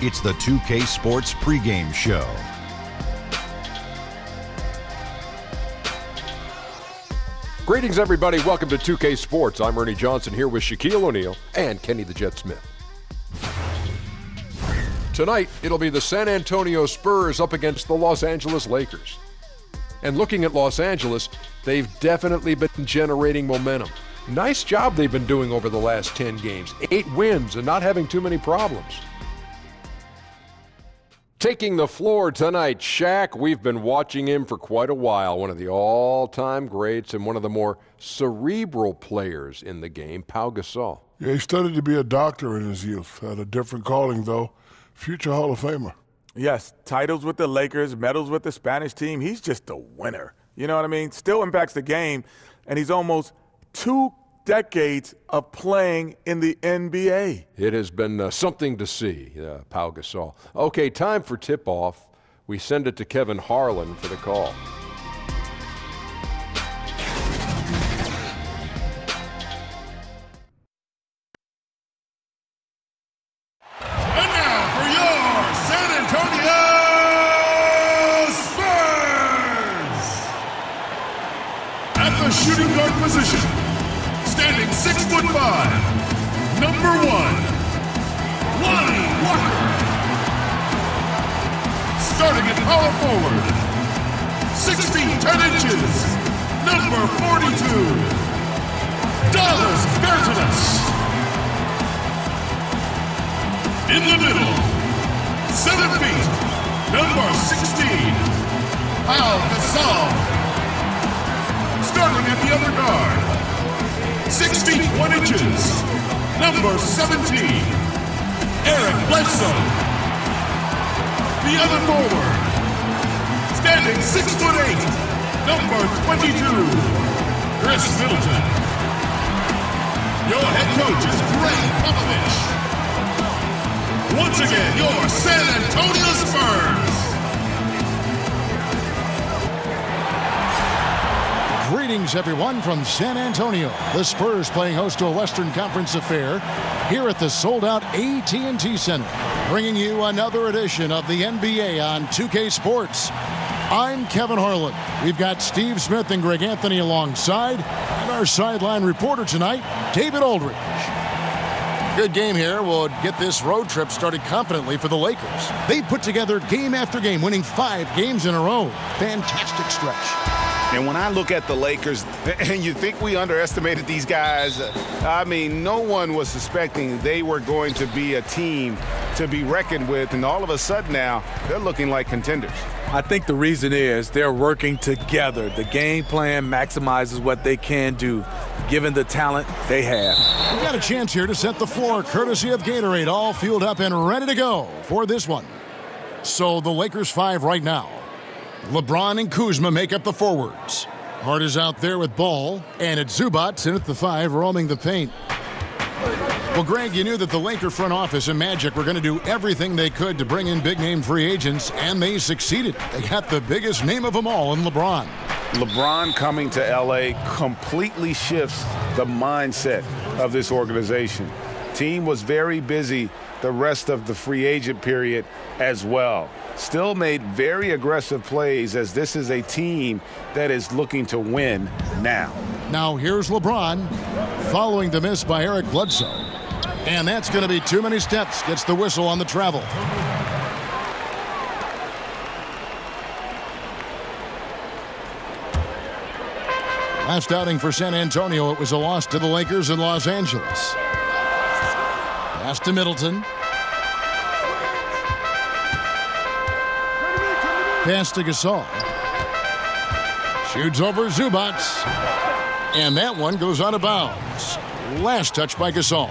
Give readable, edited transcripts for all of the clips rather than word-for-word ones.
It's the 2K Sports pregame show. Greetings, everybody. Welcome to 2K Sports. I'm Ernie Johnson here with Shaquille O'Neal and Kenny the Jet Smith. Tonight, it'll be the San Antonio Spurs up against the Los Angeles Lakers. And looking at Los Angeles, they've definitely been generating momentum. Nice job they've been doing over the last 10 games. 8 wins and not having too many problems. Taking the floor tonight, Shaq. We've been watching him for quite a while. One of the all-time greats and one of the more cerebral players in the game, Pau Gasol. Yeah, he studied to be a doctor in his youth. Had a different calling, though. Future Hall of Famer. Yes, titles with the Lakers, medals with the Spanish team. He's just a winner. You know what I mean? Still impacts the game, and he's almost 2 decades of playing in the NBA. It has been something to see, Pau Gasol. Okay, time for tip-off. We send it to Kevin Harlan for the call. And now for your San Antonio Spurs! At the shooting guard position, standing 6'5", number 1, Lonnie Walker. Starting at power forward, 6 feet 10 inches, number 42, Dallas Bertans. In the middle, 7 feet, number 16, Pau Gasol. Starting at the other guard, 6 feet 1 inches, number 17, Eric Bledsoe. The other forward, standing 6'8", number 22, Chris Middleton. Your head coach is Greg Popovich. Once again, your San Antonio Spurs. Greetings, everyone, from San Antonio. The Spurs playing host to a Western Conference affair here at the sold-out AT&T Center, bringing you another edition of the NBA on 2K Sports. I'm Kevin Harlan. We've got Steve Smith and Greg Anthony alongside, and our sideline reporter tonight, David Aldridge. Good game here. We'll get this road trip started confidently for the Lakers. They've put together game after game, winning 5 games in a row. Fantastic stretch. And when I look at the Lakers, and you think we underestimated these guys, I mean, no one was suspecting they were going to be a team to be reckoned with, and all of a sudden now, they're looking like contenders. I think the reason is they're working together. The game plan maximizes what they can do, given the talent they have. We've got a chance here to set the floor, courtesy of Gatorade, all fueled up and ready to go for this one. So the Lakers 5 right now. LeBron and Kuzma make up the forwards. Hart is out there with ball, and it's Zubac in at the 5, roaming the paint. Well, Greg, you knew that the Laker front office and Magic were going to do everything they could to bring in big-name free agents, and they succeeded. They got the biggest name of them all in LeBron. LeBron coming to L.A. completely shifts the mindset of this organization. Team was very busy the rest of the free agent period as well. Still made very aggressive plays, as this is a team that is looking to win now. Now here's LeBron following the miss by Eric Bledsoe. And that's going to be too many steps. Gets the whistle on the travel. Last outing for San Antonio, it was a loss to the Lakers in Los Angeles. Pass to Middleton. Pass to Gasol. Shoots over Zubac. And that one goes out of bounds. Last touch by Gasol.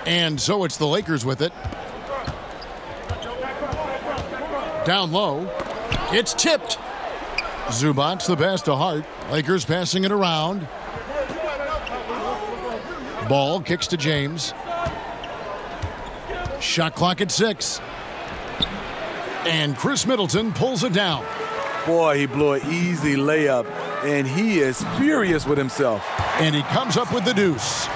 And so it's the Lakers with it. Down low. It's tipped. Zubac the pass to Hart. Lakers passing it around. Ball kicks to James. Shot clock at 6. And Chris Middleton pulls it down. Boy, he blew an easy layup, and he is furious with himself. And he comes up with the deuce.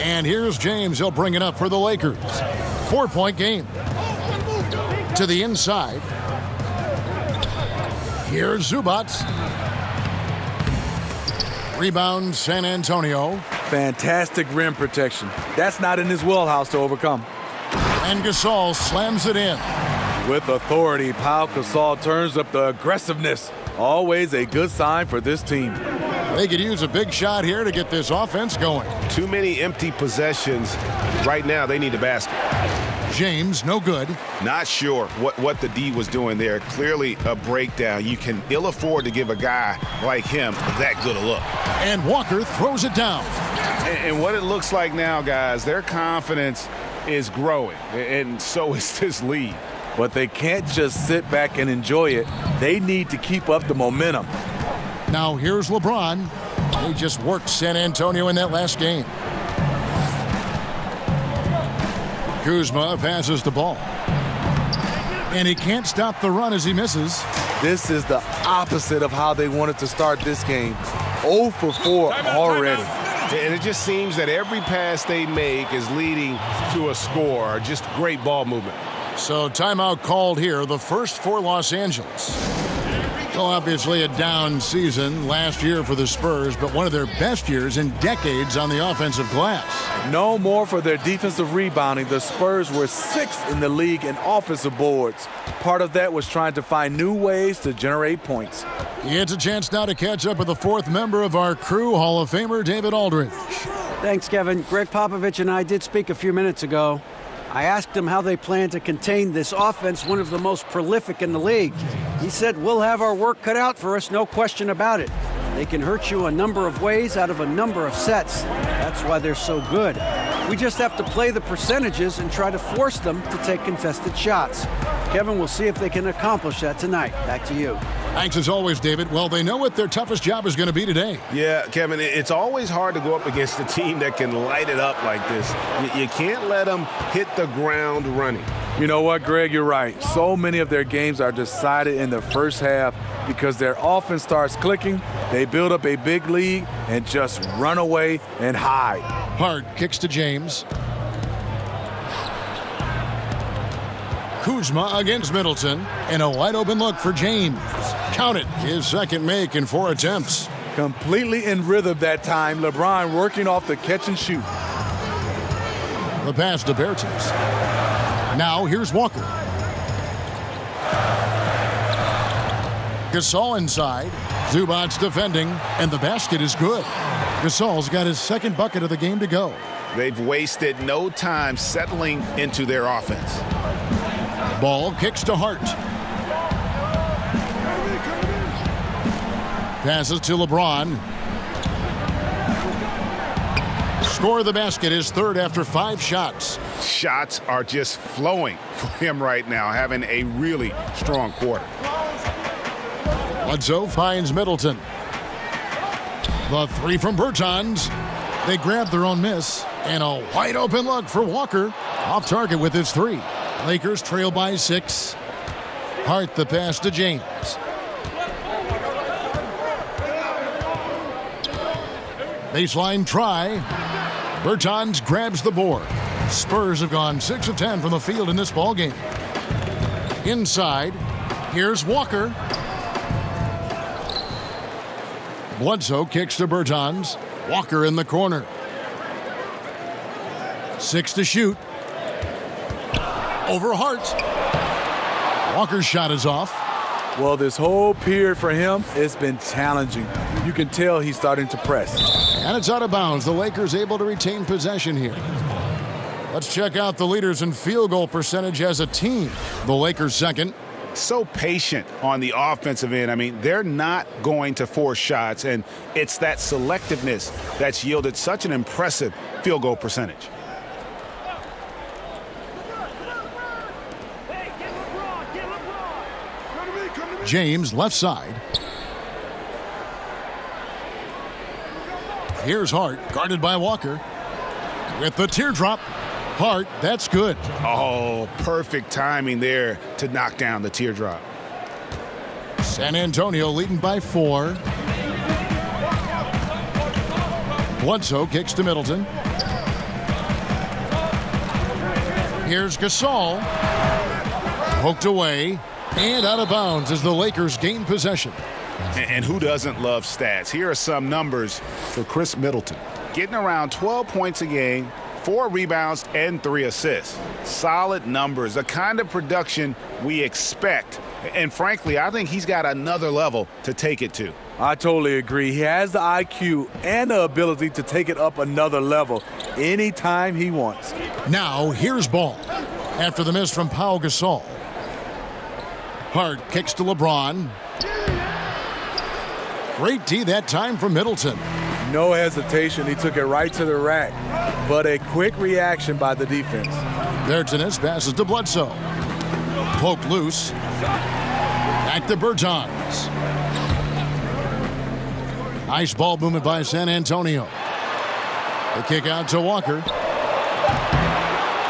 And here's James. He'll bring it up for the Lakers. 4-point game. To the inside. Here's Zubac. Rebound, San Antonio. Fantastic rim protection. That's not in his wheelhouse to overcome. And Gasol slams it in. With authority, Pau Gasol turns up the aggressiveness. Always a good sign for this team. They could use a big shot here to get this offense going. Too many empty possessions. Right now, they need a basket. James, no good. Not sure what the D was doing there. Clearly a breakdown. You can ill afford to give a guy like him that good a look. And Walker throws it down. And what it looks like now, guys, their confidence is growing, and so is this lead. But they can't just sit back and enjoy it. They need to keep up the momentum. Now here's LeBron. He just worked San Antonio in that last game. Kuzma passes the ball. And he can't stop the run as he misses. This is the opposite of how they wanted to start this game. 0 for 4 already. And it just seems that every pass they make is leading to a score. Just great ball movement. So timeout called here, the first for Los Angeles. Well, obviously a down season last year for the Spurs, but one of their best years in decades on the offensive glass. No more for their defensive rebounding. The Spurs were 6th in the league in offensive boards. Part of that was trying to find new ways to generate points. It's a chance now to catch up with the fourth member of our crew, Hall of Famer David Aldridge. Thanks, Kevin. Greg Popovich and I did speak a few minutes ago. I asked him how they plan to contain this offense, one of the most prolific in the league. He said, we'll have our work cut out for us, no question about it. They can hurt you a number of ways out of a number of sets. That's why they're so good. We just have to play the percentages and try to force them to take contested shots. Kevin, we'll see if they can accomplish that tonight. Back to you. Thanks as always, David. Well, they know what their toughest job is going to be today. Yeah, Kevin, it's always hard to go up against a team that can light it up like this. You can't let them hit the ground running. You know what, Greg, you're right. So many of their games are decided in the first half because their offense starts clicking, they build up a big lead, and just run away and hide. Hart kicks to James. Kuzma against Middleton, and a wide-open look for James. Count it, his second make in 4 attempts. Completely in rhythm that time. LeBron working off the catch and shoot. The pass to Bertans. Now here's Walker. Gasol inside. Zubac's defending, and the basket is good. Gasol's got his second bucket of the game to go. They've wasted no time settling into their offense. Ball kicks to Hart. Passes to LeBron. Score the basket, his third after 5 shots. Shots are just flowing for him right now, having a really strong quarter. Bledsoe finds Middleton. The 3 from Bertans. They grab their own miss. And a wide open look for Walker. Off target with his 3. Lakers trail by 6. Hart the pass to James. Baseline try. Bertans grabs the board. Spurs have gone 6 of 10 from the field in this ballgame. Inside, here's Walker. Bledsoe kicks to Bertans. Walker in the corner. 6 to shoot. Over Hart. Walker's shot is off. Well, this whole period for him has been challenging. You can tell he's starting to press. And it's out of bounds. The Lakers able to retain possession here. Let's check out the leaders in field goal percentage as a team. The Lakers second. So patient on the offensive end. I mean, they're not going to force shots, and it's that selectiveness that's yielded such an impressive field goal percentage. James left side. Here's Hart, guarded by Walker. With the teardrop, Hart, that's good. Oh, perfect timing there to knock down the teardrop. San Antonio leading by 4. Bledsoe kicks to Middleton. Here's Gasol. Poked away and out of bounds as the Lakers gain possession. And who doesn't love stats? Here are some numbers for Chris Middleton. Getting around 12 points a game, 4 rebounds, and 3 assists. Solid numbers, the kind of production we expect. And frankly, I think he's got another level to take it to. I totally agree. He has the IQ and the ability to take it up another level anytime he wants. Now, here's Ball. After the miss from Pau Gasol. Hart kicks to LeBron. Great D that time from Middleton. No hesitation. He took it right to the rack. But a quick reaction by the defense. Bertans passes to Bledsoe. Poked loose. Back to Bertans. Nice ball movement by San Antonio. The kick out to Walker.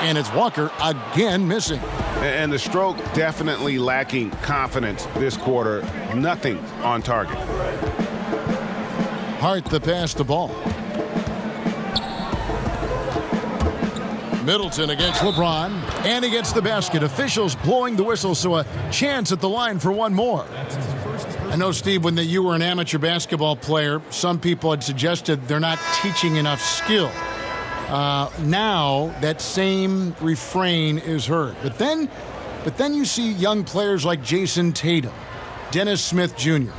And it's Walker again missing. And the stroke definitely lacking confidence this quarter. Nothing on target. Hart the pass to Ball. Middleton against LeBron. And he gets the basket. Officials blowing the whistle, so a chance at the line for one more. I know, Steve, when you were an amateur basketball player, some people had suggested they're not teaching enough skill. Now that same refrain is heard. But then you see young players like Jason Tatum, Dennis Smith Jr.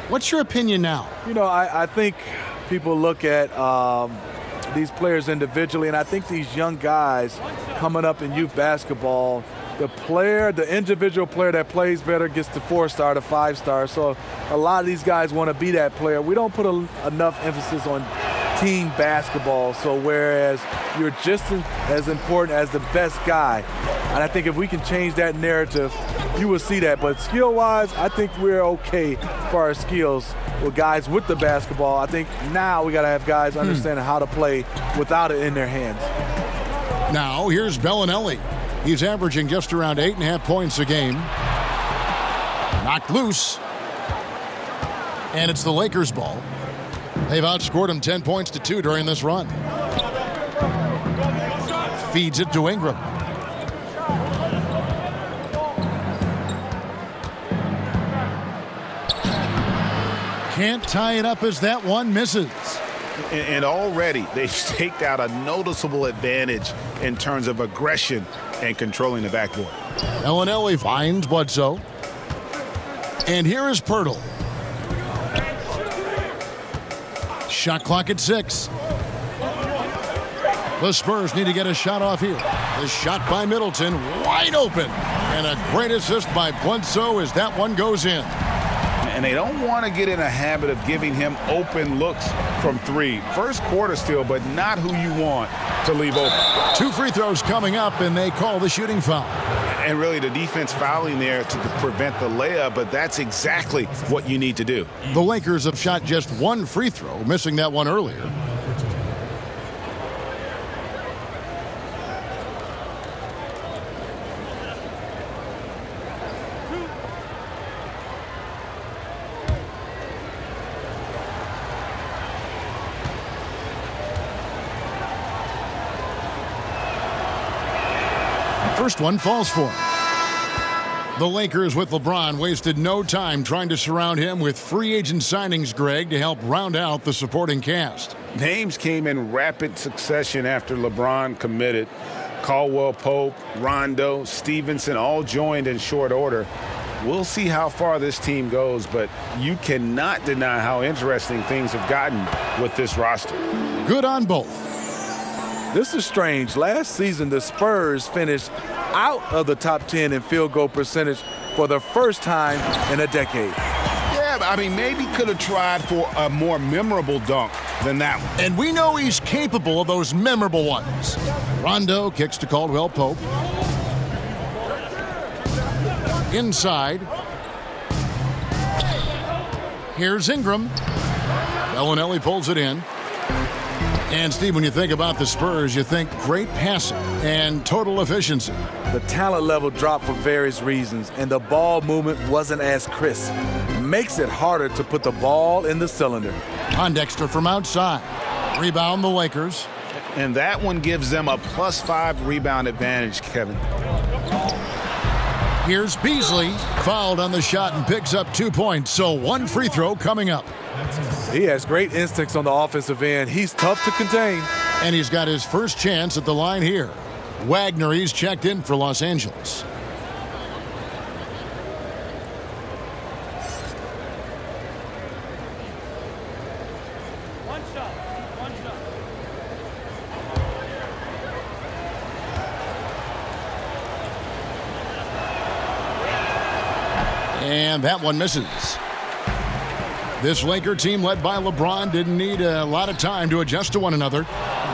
What's your opinion now? You know, I think people look at these players individually, and I think these young guys coming up in youth basketball, the individual player that plays better gets the 4-star, the 5-star. So a lot of these guys want to be that player. We don't put enough emphasis on team basketball. So whereas you're just as important as the best guy, and I think if we can change that narrative, you will see that. But skill-wise, I think we're okay for our skills with guys with the basketball. I think now we got to have guys understanding how to play without it in their hands. Now here's Bellinelli. He's averaging just around 8.5 points a game. Knocked loose. And it's the Lakers' ball. They've outscored him 10 points to 2 during this run. Feeds it to Ingram. Can't tie it up as that one misses. And already they've staked out a noticeable advantage in terms of aggression and controlling the backboard. Bellinelli finds Bledsoe. And here is Pirtle. Shot clock at 6. The Spurs need to get a shot off here. The shot by Middleton, wide open. And a great assist by Bledsoe as that one goes in. And they don't want to get in a habit of giving him open looks from 3. First quarter still, but not who you want to leave open. 2 free throws coming up, and they call the shooting foul. And really the defense fouling there to prevent the layup, but that's exactly what you need to do. The Lakers have shot just 1 free throw, missing that one earlier. First one falls for him. The Lakers with LeBron wasted no time trying to surround him with free agent signings, Greg, to help round out the supporting cast. Names came in rapid succession after LeBron committed. Caldwell Pope, Rondo, Stevenson all joined in short order. We'll see how far this team goes, but you cannot deny how interesting things have gotten with this roster. Good on both. This is strange. Last season, the Spurs finished out of the top 10 in field goal percentage for the first time in a decade. Yeah, I mean, maybe could have tried for a more memorable dunk than that one. And we know he's capable of those memorable ones. Rondo kicks to Caldwell Pope. Inside. Here's Ingram. Bellinelli pulls it in. And, Steve, when you think about the Spurs, you think great passing and total efficiency. The talent level dropped for various reasons, and the ball movement wasn't as crisp. Makes it harder to put the ball in the cylinder. Pondexter from outside. Rebound the Lakers. And that one gives them a +5 rebound advantage, Kevin. Here's Beasley, fouled on the shot and picks up 2 points, so 1 free throw coming up. He has great instincts on the offensive end. He's tough to contain. And he's got his first chance at the line here. Wagner, he's checked in for Los Angeles. And that one misses. This Laker team led by LeBron didn't need a lot of time to adjust to one another.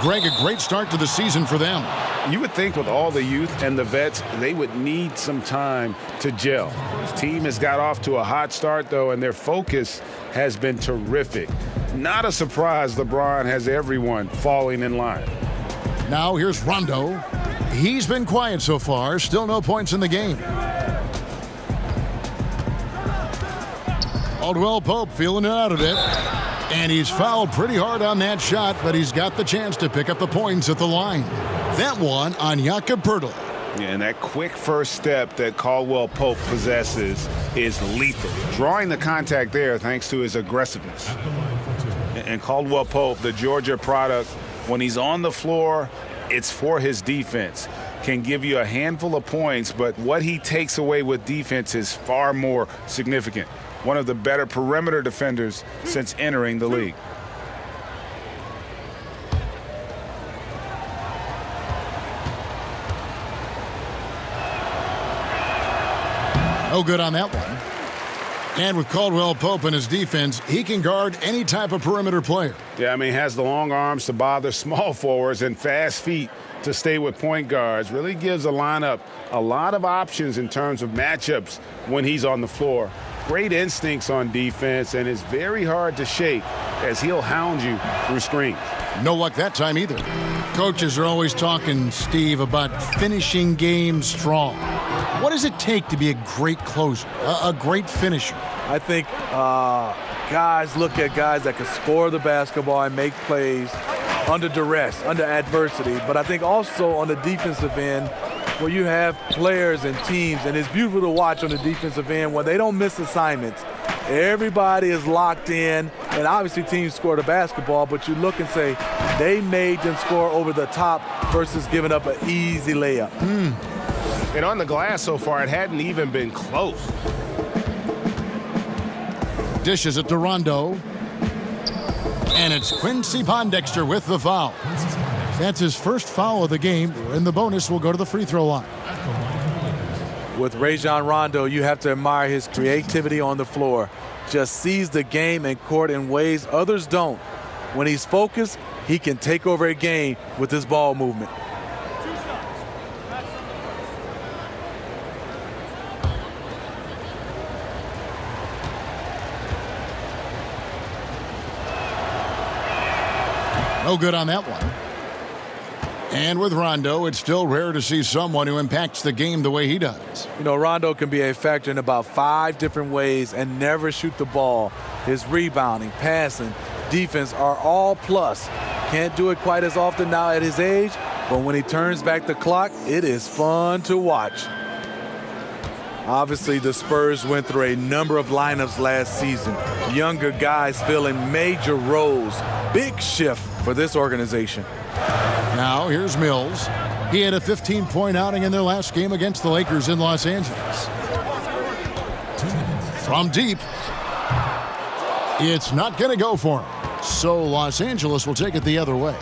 Greg, a great start to the season for them. You would think with all the youth and the vets, they would need some time to gel. This team has got off to a hot start, though, and their focus has been terrific. Not a surprise LeBron has everyone falling in line. Now here's Rondo. He's been quiet so far, still no points in the game. Caldwell Pope feeling it out a bit. And he's fouled pretty hard on that shot, but he's got the chance to pick up the points at the line. That one on Jakob Poeltl. Yeah, and that quick first step that Caldwell Pope possesses is lethal. Drawing the contact there thanks to his aggressiveness. And Caldwell Pope, the Georgia product, when he's on the floor, it's for his defense. Can give you a handful of points, but what he takes away with defense is far more significant. One of the better perimeter defenders since entering the league. No good on that one. And with Caldwell Pope in his defense, he can guard any type of perimeter player. Yeah, I mean, he has the long arms to bother small forwards and fast feet to stay with point guards. Really gives a lineup a lot of options in terms of matchups when he's on the floor. Great instincts on defense, and it's very hard to shake as he'll hound you through screens. No luck that time either. Coaches are always talking, Steve, about finishing games strong. What does it take to be a great closer, a great finisher? I think guys look at guys that can score the basketball and make plays under duress, under adversity. But I think also on the defensive end, where you have players and teams, and it's beautiful to watch on the defensive end when they don't miss assignments. Everybody is locked in, and obviously teams score the basketball, but you look and say they made them score over the top versus giving up an easy layup. And on the glass so far, it hadn't even been close. Dishes it to Rondo. And it's Quincy Pondexter with the foul. That's his first foul of the game, and the bonus will go to the free throw line. With Rajon Rondo, you have to admire his creativity on the floor. Just sees the game and court in ways others don't. When he's focused, he can take over a game with his ball movement. No good on that one. And with Rondo, it's still rare to see someone who impacts the game the way he does. You know, Rondo can be a factor in about 5 different ways and never shoot the ball. His rebounding, passing, defense are all plus. Can't do it quite as often now at his age, but when he turns back the clock, it is fun to watch. Obviously, the Spurs went through a number of lineups last season. Younger guys filling major roles. Big shift for this organization. Now here's Mills. He had a 15-point outing in their last game against the Lakers in Los Angeles. From deep. It's not going to go for him. So Los Angeles will take it the other way.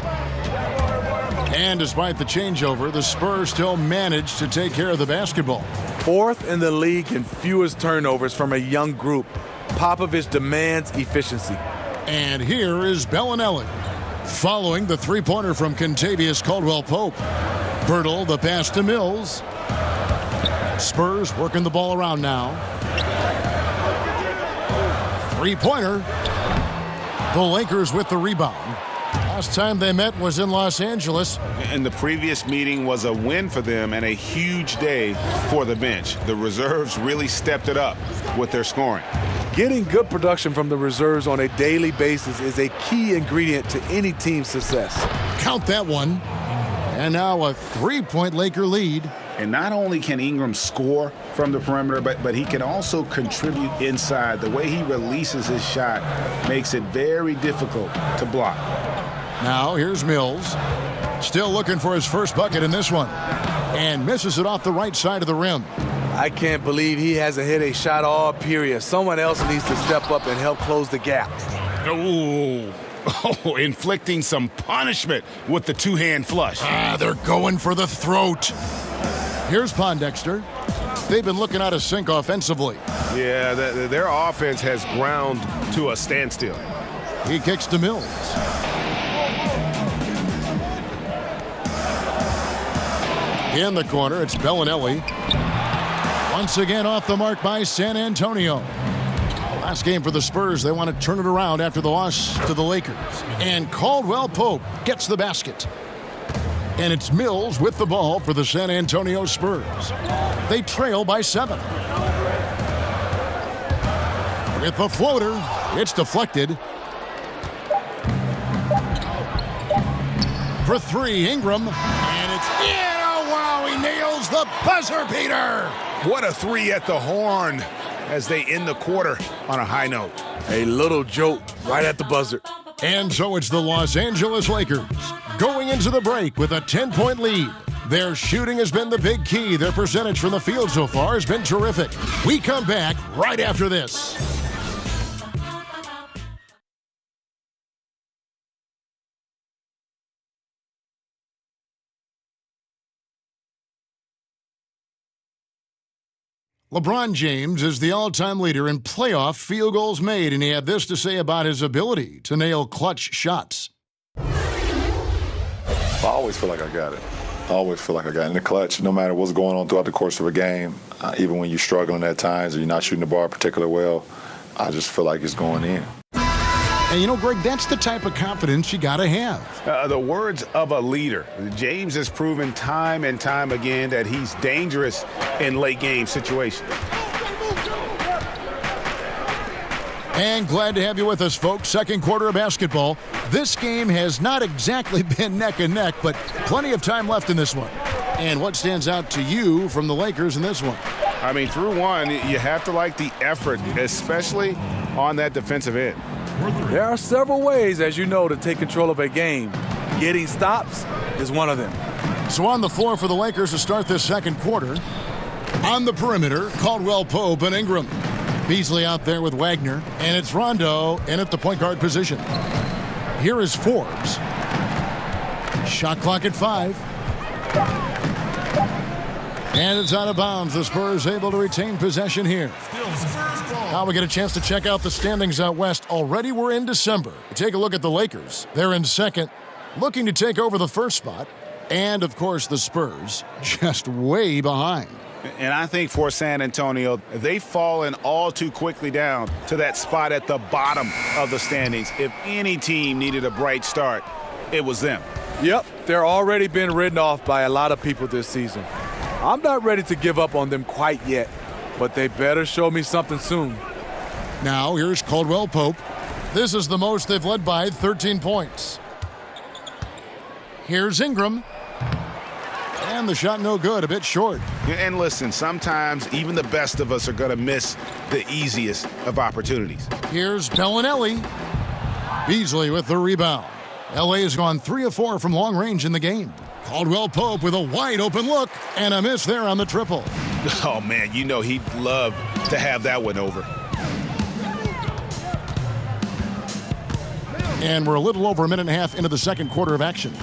And despite the changeover, the Spurs still managed to take care of the basketball. 4th in the league in fewest turnovers from a young group. Popovich demands efficiency. And here is Bellinelli, following the three-pointer from Kentavious Caldwell-Pope. Poeltl, the pass to Mills. Spurs working the ball around now. Three-pointer. The Lakers with the rebound. Last time they met was in Los Angeles. And the previous meeting was a win for them and a huge day for the bench. The reserves really stepped it up with their scoring. Getting good production from the reserves on a daily basis is a key ingredient to any team's success. Count that one. And now a 3-point Laker lead. And not only can Ingram score from the perimeter, but he can also contribute inside. The way he releases his shot makes it very difficult to block. Now here's Mills. Still looking for his first bucket in this one. And misses it off the right side of the rim. I can't believe he hasn't hit a shot all period. Someone else needs to step up and help close the gap. Oh, inflicting some punishment with the two-hand flush. They're going for the throat. Here's Pondexter. They've been looking out of sync offensively. Yeah, their offense has ground to a standstill. He kicks to Mills. In the corner, it's Bellinelli. Once again off the mark by San Antonio. Last game for the Spurs, they want to turn it around after the loss to the Lakers. And Caldwell Pope gets the basket. And it's Mills with the ball for the San Antonio Spurs. They trail by 7. With the floater, it's deflected. For 3, Ingram. And it's in. Oh, wow, he nails the buzzer beater. What a 3 at the horn as they end the quarter on a high note. A little joke right at the buzzer. And so it's the Los Angeles Lakers going into the break with a 10-point lead. Their shooting has been the big key. Their percentage from the field so far has been terrific. We come back right after this. LeBron James is the all-time leader in playoff field goals made, and he had this to say about his ability to nail clutch shots. I always feel like I got it. I always feel like I got it in the clutch, no matter what's going on throughout the course of a game. Even when you're struggling at times or you're not shooting the ball particularly well, I just feel like it's going in. And you know, Greg, that's the type of confidence you got to have. The words of a leader. James has proven time and time again that he's dangerous in late game situations. And glad to have you with us, folks. Second quarter of basketball. This game has not exactly been neck and neck, but plenty of time left in this one. And what stands out to you from the Lakers in this one? I mean, through one, you have to like the effort, especially on that defensive end. There are several ways, as you know, to take control of a game. Getting stops is one of them. So on the floor for the Lakers to start this second quarter. On the perimeter, Caldwell Pope and Ingram. Beasley out there with Wagner. And it's Rondo in at the point guard position. Here is Forbes. Shot clock at 5. And it's out of bounds. The Spurs able to retain possession here. Now we get a chance to check out the standings out west. Already we're in December. Take a look at the Lakers. They're in second, looking to take over the first spot. And, of course, the Spurs just way behind. And I think for San Antonio, they've fallen all too quickly down to that spot at the bottom of the standings. If any team needed a bright start, it was them. Yep, they're already been written off by a lot of people this season. I'm not ready to give up on them quite yet, but they better show me something soon. Now here's Caldwell Pope. This is the most they've led by 13 points. Here's Ingram. And the shot no good, a bit short. And listen, sometimes even the best of us are going to miss the easiest of opportunities. Here's Bellinelli. Beasley with the rebound. LA has gone 3 of 4 from long range in the game. Caldwell Pope with a wide open look and a miss there on the triple. Oh, man, you know he'd love to have that one over. And we're a little over a minute and a half into the second quarter of action.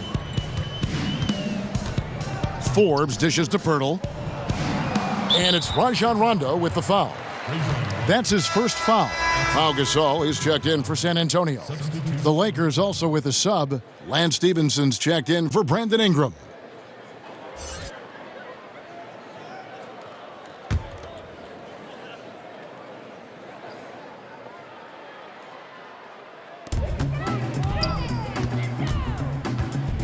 Forbes dishes to Pirtle. And it's Rajon Rondo with the foul. That's his first foul. Pau Gasol is checked in for San Antonio. The Lakers also with a sub. Lance Stephenson's checked in for Brandon Ingram.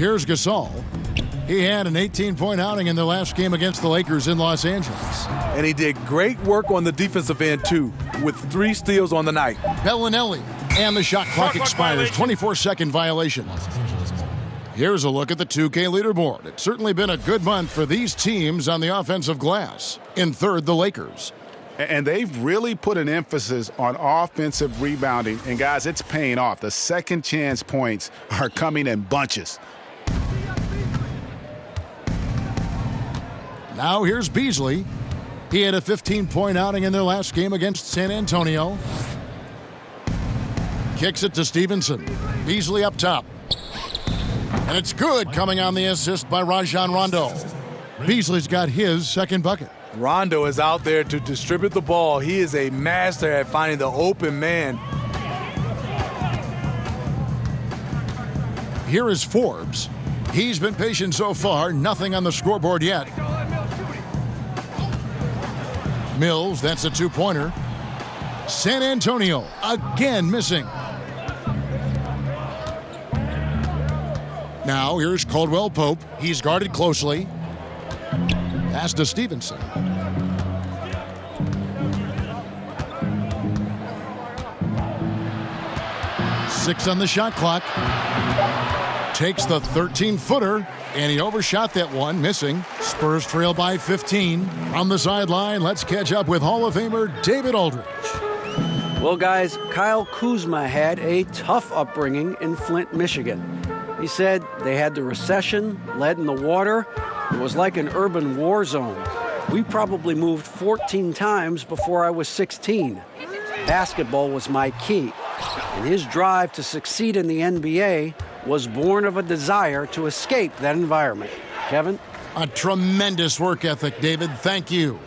Here's Gasol. He had an 18-point outing in the last game against the Lakers in Los Angeles. And he did great work on the defensive end, too, with 3 steals on the night. Bellinelli. And the shot clock expires. 24-second violation. Here's a look at the 2K leaderboard. It's certainly been a good month for these teams on the offensive glass. In third, the Lakers. And they've really put an emphasis on offensive rebounding. And, guys, it's paying off. The second chance points are coming in bunches. Now here's Beasley. He had a 15-point outing in their last game against San Antonio. Kicks it to Stevenson. Beasley up top. And it's good, coming on the assist by Rajon Rondo. Beasley's got his second bucket. Rondo is out there to distribute the ball. He is a master at finding the open man. Here is Forbes. He's been patient so far. Nothing on the scoreboard yet. Mills, that's a 2-pointer. San Antonio again missing. Now here's Caldwell Pope. He's guarded closely. Pass to Stevenson. Six on the shot clock. Takes the 13-footer, and he overshot that one, missing. Spurs trail by 15. From the sideline, let's catch up with Hall of Famer David Aldridge. Well, guys, Kyle Kuzma had a tough upbringing in Flint, Michigan. He said they had the recession, lead in the water. It was like an urban war zone. We probably moved 14 times before I was 16. Basketball was my key, and his drive to succeed in the NBA was born of a desire to escape that environment. Kevin? A tremendous work ethic, David. Thank you.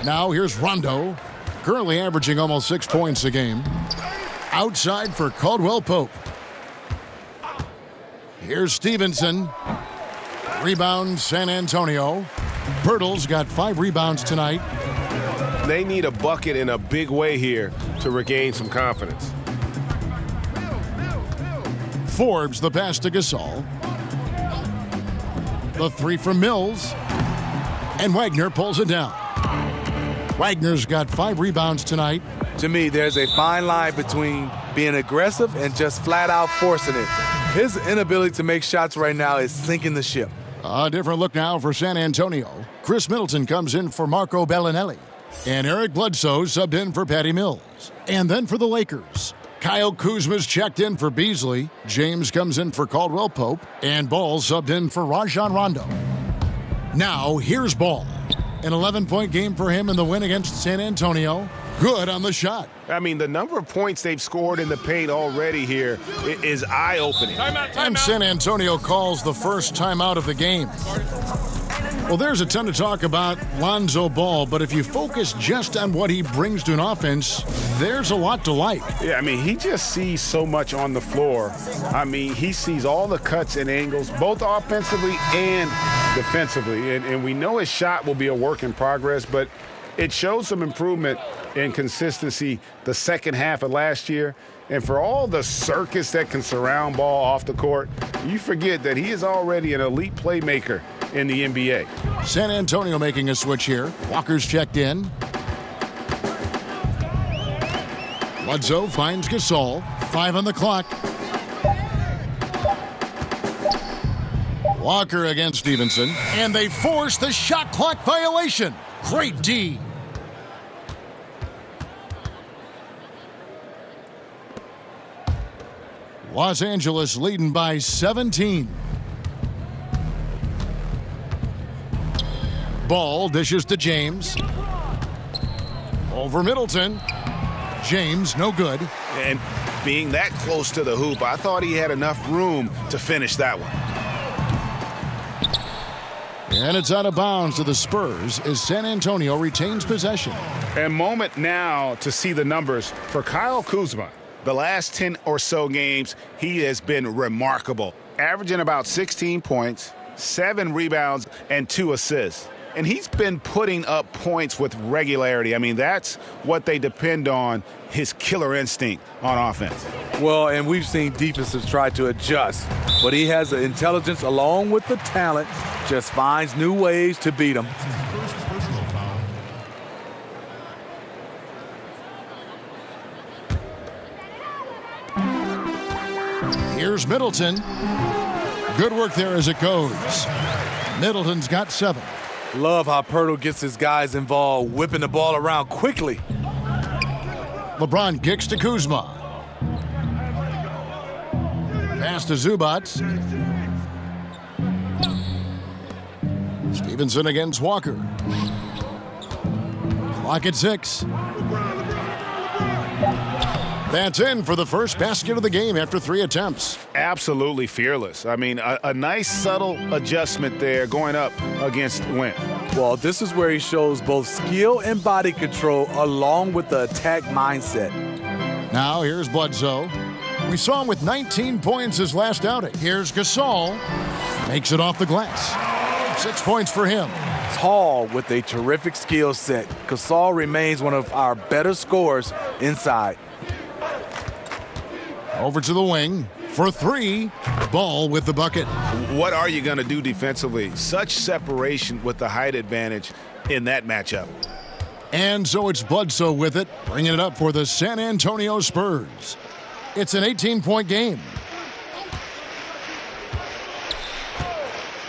Now here's Rondo, currently averaging almost 6 points a game. Outside for Caldwell Pope. Here's Stevenson. Rebound, San Antonio. Pirtle's got 5 rebounds tonight. They need a bucket in a big way here to regain some confidence. Forbes, the pass to Gasol. The 3 from Mills. And Wagner pulls it down. Wagner's got 5 rebounds tonight. To me, there's a fine line between being aggressive and just flat out forcing it. His inability to make shots right now is sinking the ship. A different look now for San Antonio. Chris Middleton comes in for Marco Bellinelli. And Eric Bledsoe subbed in for Patty Mills. And then for the Lakers, Kyle Kuzma's checked in for Beasley. James comes in for Caldwell Pope. And Ball subbed in for Rajon Rondo. Now, here's Ball. An 11-point game for him in the win against San Antonio. Good on the shot. I mean, the number of points they've scored in the paint already here is eye-opening. And San Antonio calls the first timeout of the game. Well, there's a ton to talk about Lonzo Ball, but if you focus just on what he brings to an offense, there's a lot to like. Yeah, I mean, he just sees so much on the floor. I mean, he sees all the cuts and angles, both offensively and defensively. And we know his shot will be a work in progress, but it shows some improvement in consistency the second half of last year. And for all the circus that can surround Ball off the court, you forget that he is already an elite playmaker in the NBA. San Antonio making a switch here. Walker's checked in. Bledsoe finds Gasol. 5 on the clock. Walker against Stevenson. And they force the shot clock violation. Great D. Los Angeles leading by 17. Ball dishes to James. Over Middleton. James, no good. And being that close to the hoop, I thought he had enough room to finish that one. And it's out of bounds to the Spurs as San Antonio retains possession. A moment now to see the numbers for Kyle Kuzma. The last 10 or so games, he has been remarkable, averaging about 16 points, 7 rebounds, and 2 assists. and he's been putting up points with regularity. I mean, that's what they depend on, his killer instinct on offense. Well, and we've seen defenses try to adjust, but he has the intelligence along with the talent, just finds new ways to beat them. Here's Middleton. Good work there as it goes. Middleton's got 7. Love how Pirtle gets his guys involved, whipping the ball around quickly. LeBron kicks to Kuzma. Pass to Zubac. Stevenson against Walker. Clock at 6. That's in for the first basket of the game after 3 attempts. Absolutely fearless. I mean, a nice subtle adjustment there going up against Wentz. Well, this is where he shows both skill and body control along with the attack mindset. Now here's Bledsoe. We saw him with 19 points his last outing. Here's Gasol. Makes it off the glass. 6 points for him. Tall with a terrific skill set. Gasol remains one of our better scorers inside. Over to the wing for 3. Ball with the bucket. What are you going to do defensively? Such separation with the height advantage in that matchup. And so it's Bledsoe with it, bringing it up for the San Antonio Spurs. It's an 18-point game.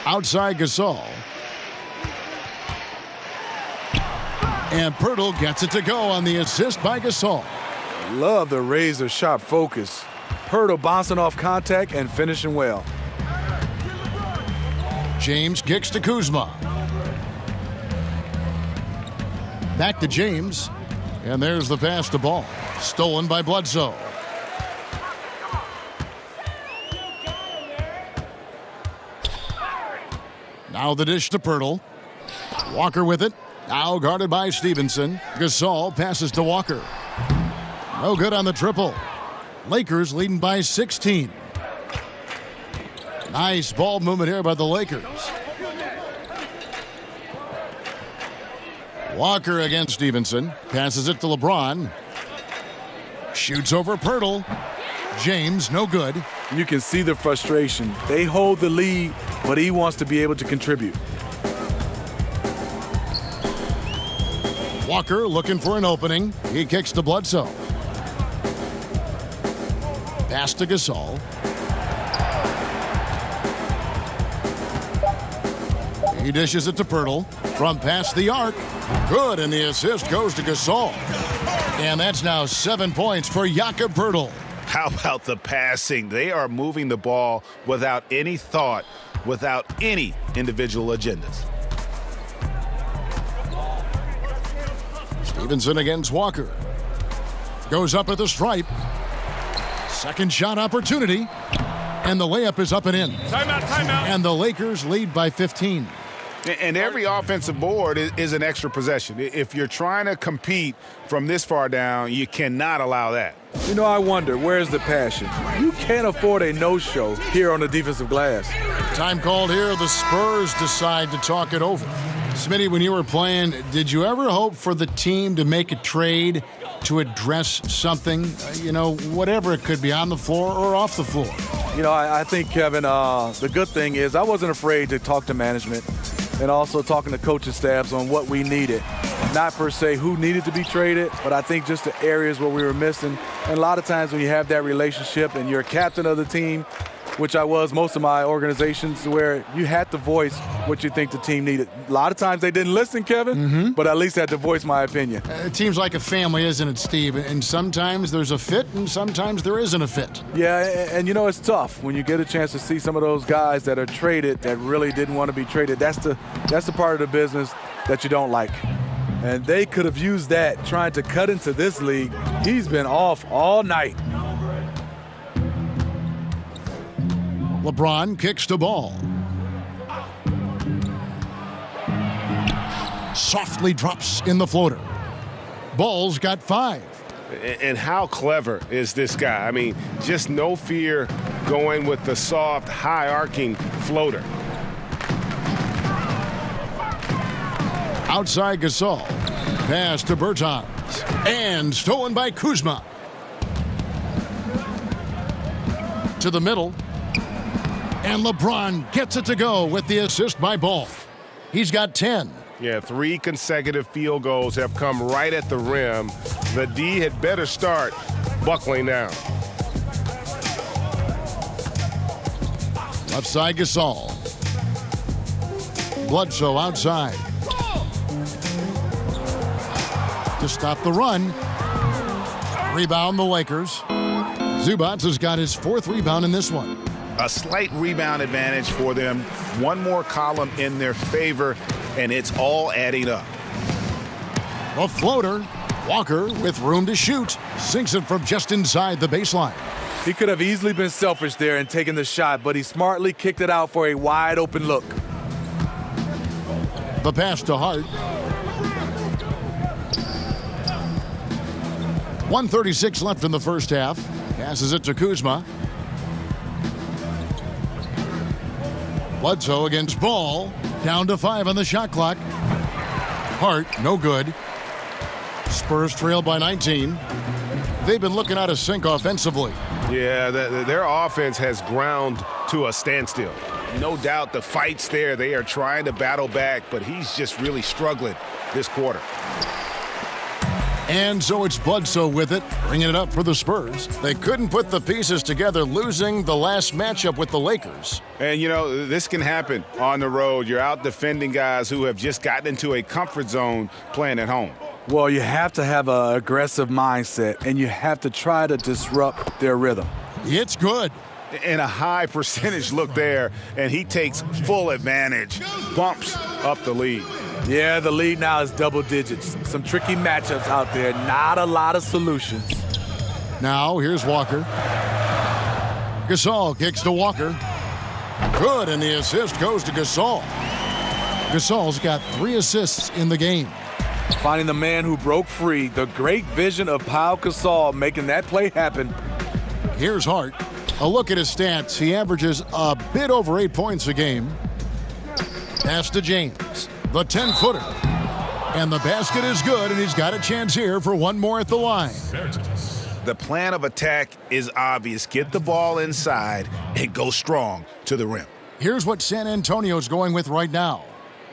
Outside Gasol. And Pirtle gets it to go on the assist by Gasol. Love the razor-sharp focus. Pirtle bouncing off contact and finishing well. James kicks to Kuzma. Back to James. And there's the pass to Ball. Stolen by Bledsoe. Now the dish to Pirtle. Walker with it. Now guarded by Stevenson. Gasol passes to Walker. No good on the triple. Lakers leading by 16. Nice ball movement here by the Lakers. Walker against Stevenson. Passes it to LeBron. Shoots over Pirtle. James, no good. You can see the frustration. They hold the lead, but he wants to be able to contribute. Walker looking for an opening. He kicks to Bledsoe. Pass to Gasol. He dishes it to Pirtle from past the arc. Good, and the assist goes to Gasol. And that's now 7 points for Jakob Pirtle. How about the passing? They are moving the ball without any thought, without any individual agendas. Stevenson against Walker. Goes up at the stripe. Second shot opportunity. And the layup is up and in. Timeout, timeout. And the Lakers lead by 15. And every offensive board is an extra possession. If you're trying to compete from this far down, you cannot allow that. You know, I wonder, where's the passion? You can't afford a no-show here on the defensive glass. Time called here. The Spurs decide to talk it over. Smitty, when you were playing, did you ever hope for the team to make a trade to address something, whatever it could be, on the floor or off the floor? You know, I think, Kevin, the good thing is I wasn't afraid to talk to management and also talking to coaching staffs on what we needed. Not per se who needed to be traded, but I think just the areas where we were missing. And a lot of times when you have that relationship and you're a captain of the team, which I was most of my organizations, where you had to voice what you think the team needed. A lot of times they didn't listen, Kevin, but at least I had to voice my opinion. It seems like a family, isn't it, Steve? And sometimes there's a fit and sometimes there isn't a fit. Yeah, and it's tough when you get a chance to see some of those guys that are traded that really didn't want to be traded. That's the part of the business that you don't like. And they could have used that trying to cut into this league. He's been off all night. LeBron kicks the ball. Softly drops in the floater. Ball's got 5. And how clever is this guy? I mean, just no fear going with the soft, high-arcing floater. Outside Gasol. Pass to Bertans. And stolen by Kuzma. To the middle. And LeBron gets it to go with the assist by Ball. He's got 10. Yeah, 3 consecutive field goals have come right at the rim. The D had better start buckling down. Left side Gasol. Bledsoe outside. To stop the run. Rebound the Lakers. Zubac has got his 4th rebound in this one. A slight rebound advantage for them. One more column in their favor, and it's all adding up. A floater. Walker with room to shoot. Sinks it from just inside the baseline. He could have easily been selfish there and taken the shot, but he smartly kicked it out for a wide open look. The pass to Hart. 1:36 left in the first half. Passes it to Kuzma. Bledsoe against Ball. Down to 5 on the shot clock. Hart, no good. Spurs trail by 19. They've been looking out of sync offensively. Yeah, their offense has ground to a standstill. No doubt the fight's there. They are trying to battle back, but he's just really struggling this quarter. And so it's Bledsoe with it, bringing it up for the Spurs. They couldn't put the pieces together, losing the last matchup with the Lakers. And, you know, this can happen on the road. You're out defending guys who have just gotten into a comfort zone playing at home. Well, you have to have an aggressive mindset, and you have to try to disrupt their rhythm. It's good. And a high percentage look there, and he takes full advantage, bumps up the lead. Yeah, the lead now is double digits. Some tricky matchups out there, not a lot of solutions. Now, here's Walker. Gasol kicks to Walker. Good, and the assist goes to Gasol. Gasol's got 3 assists in the game. Finding the man who broke free, the great vision of Pau Gasol making that play happen. Here's Hart. A look at his stats. He averages a bit over 8 points a game. Pass to James. The 10-footer. And the basket is good, and he's got a chance here for one more at the line. The plan of attack is obvious. Get the ball inside and go strong to the rim. Here's what San Antonio's going with right now.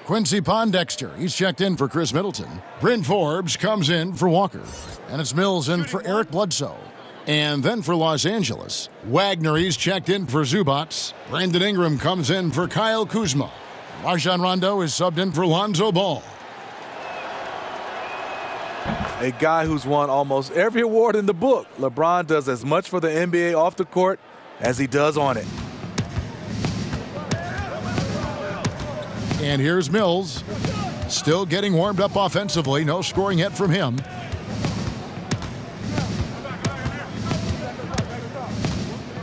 Quincy Pondexter, he's checked in for Chris Middleton. Bryn Forbes comes in for Walker. And it's Mills in for Eric Bledsoe. And then for Los Angeles, Wagner, he's checked in for Zubac. Brandon Ingram comes in for Kyle Kuzma. Rajon Rondo is subbed in for Lonzo Ball. A guy who's won almost every award in the book. LeBron does as much for the NBA off the court as he does on it. And here's Mills. Still getting warmed up offensively. No scoring yet from him.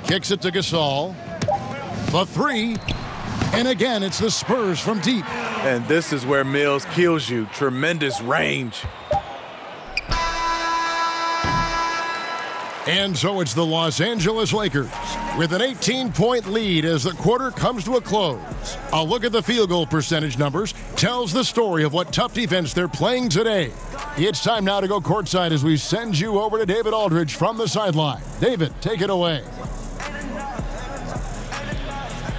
Kicks it to Gasol. The 3. And again, it's the Spurs from deep. And this is where Mills kills you. Tremendous range. And so it's the Los Angeles Lakers with an 18-point lead as the quarter comes to a close. A look at the field goal percentage numbers tells the story of what tough defense they're playing today. It's time now to go courtside as we send you over to David Aldridge from the sideline. David, take it away.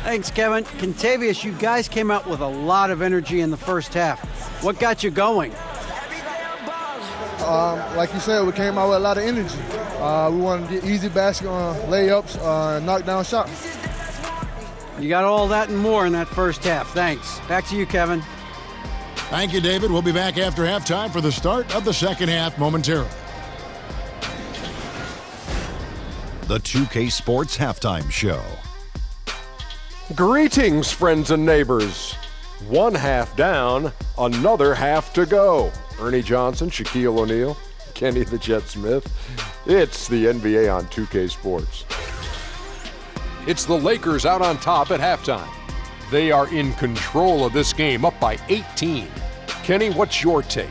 Thanks, Kevin. Contavious, you guys came out with a lot of energy in the first half. What got you going? Like you said, we came out with a lot of energy. We wanted to get easy basket layups, knock down shots. You got all that and more in that first half. Thanks. Back to you, Kevin. Thank you, David. We'll be back after halftime for the start of the second half momentarily. The 2K Sports Halftime Show. Greetings, friends and neighbors. One half down, another half to go. Ernie Johnson, Shaquille O'Neal, Kenny the Jet Smith. It's the NBA on 2K Sports. It's the Lakers out on top at halftime. They are in control of this game, up by 18. Kenny, what's your take?